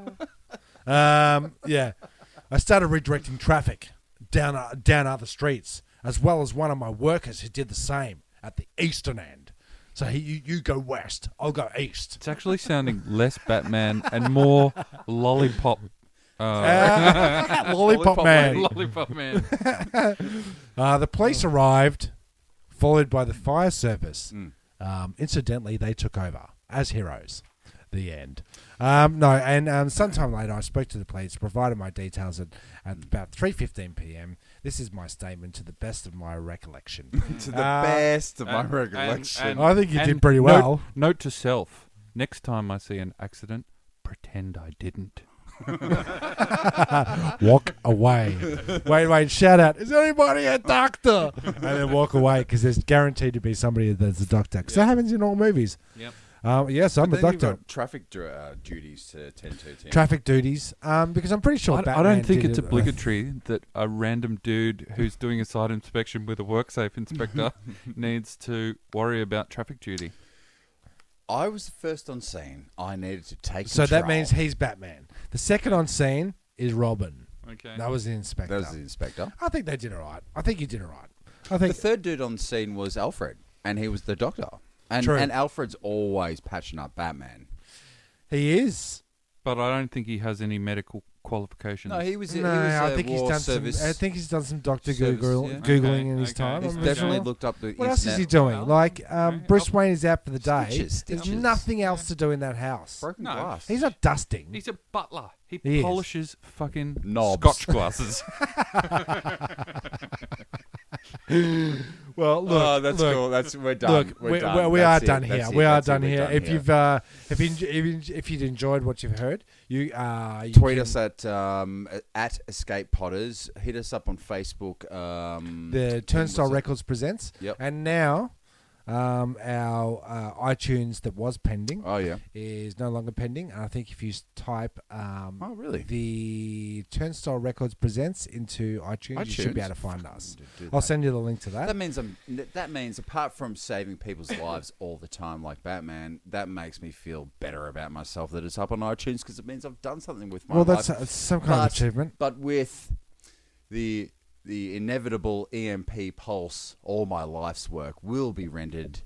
I started redirecting traffic down other streets, as well as one of my workers who did the same at the eastern end. So you go west, I'll go east. It's actually sounding less Batman and more lollipop. Lollipop Man. Lollipop Man. The police arrived, followed by the fire service. Incidentally, they took over as heroes. The end. Sometime later, I spoke to the police, provided my details at about 3:15 p.m. This is my statement to the best of my recollection. To the best of my recollection. I think you did pretty well. Note to self: next time I see an accident, pretend I didn't. Walk away. Wait, shout out, is anybody a doctor? And then walk away, because there's guaranteed to be somebody that's a doctor. Because that happens in all movies. Yep. Yes, I'm a doctor. Traffic duties to attend to. Tim. Traffic duties, because I'm pretty sure I Batman don't think did it's it. obligatory that a random dude who's doing a site inspection with a WorkSafe inspector needs to worry about traffic duty. I was the first on scene. I needed to take So control. that means he's Batman. The second on scene is Robin. Okay. That was the inspector. That was the inspector. I think they did it right. I think you did it right. I The think third dude on the scene was Alfred, and he was the doctor. And True. Alfred's always patching up Batman. he is. But I don't think he has any medical qualifications. No, he was. No, I think he's done service. some. I think he's done some doctor service, Google, yeah. googling Okay, in his okay. time. He's I'm definitely sure. looked up the What else is internet. he doing? Like Bruce Wayne is out for the day. Stitches. There's nothing else to do in that house. Broken No. glass. He's not dusting. He's a butler. He He is. polishes fucking Knobs. Scotch glasses. Well, look. Oh, that's look, cool. We're done. Look, we're done. we are That's it. done That's here. it. We are That's it. done We're here. done If here. if you'd enjoyed what you've heard, you Tweet can- us at Escape Potters. Hit us up on Facebook. the Turnstile Records presents. Yep. And now, our iTunes that was pending Oh yeah. is no longer pending. And I think if you type Oh really? the Turnstile Records presents into iTunes, you should be able to find us. Do I'll that. send you the link to that. That means apart from saving people's lives all the time, like Batman, that makes me feel better about myself that it's up on iTunes because it means I've done something with my Well, life. that's some kind of achievement. But with the inevitable EMP pulse, all my life's work will be rendered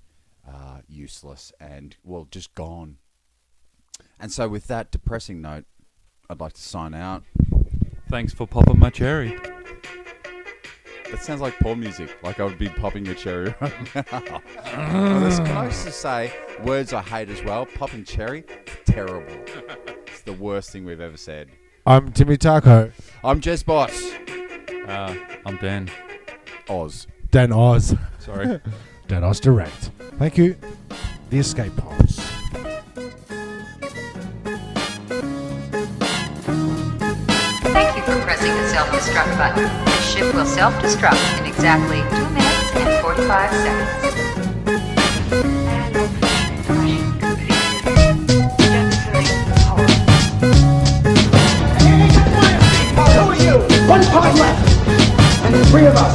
useless and, well, just gone. And so with that depressing note, I'd like to sign out. Thanks for popping my cherry. That sounds like porn music, like I would be popping a cherry right now. Can I just say, words I hate as well, popping cherry, terrible. It's the worst thing we've ever said. I'm Timmy Taco. I'm Jess Boss. I'm Dan. Oz. Dan Oz. Sorry. Dan Oz Direct. Thank you. The Escape Pods. Thank you for pressing the self-destruct button. The ship will self-destruct in exactly 2 minutes and 45 seconds. Who are you? One pod left. And the three of us.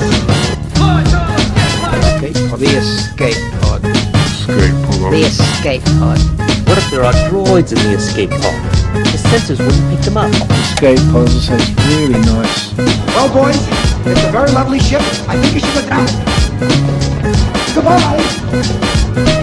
The escape pod. The escape pod. What if there are droids in the escape pod? The sensors wouldn't pick them up. Escape puzzle sounds really nice. Well, boys, it's a very lovely ship. I think you should go down. Goodbye.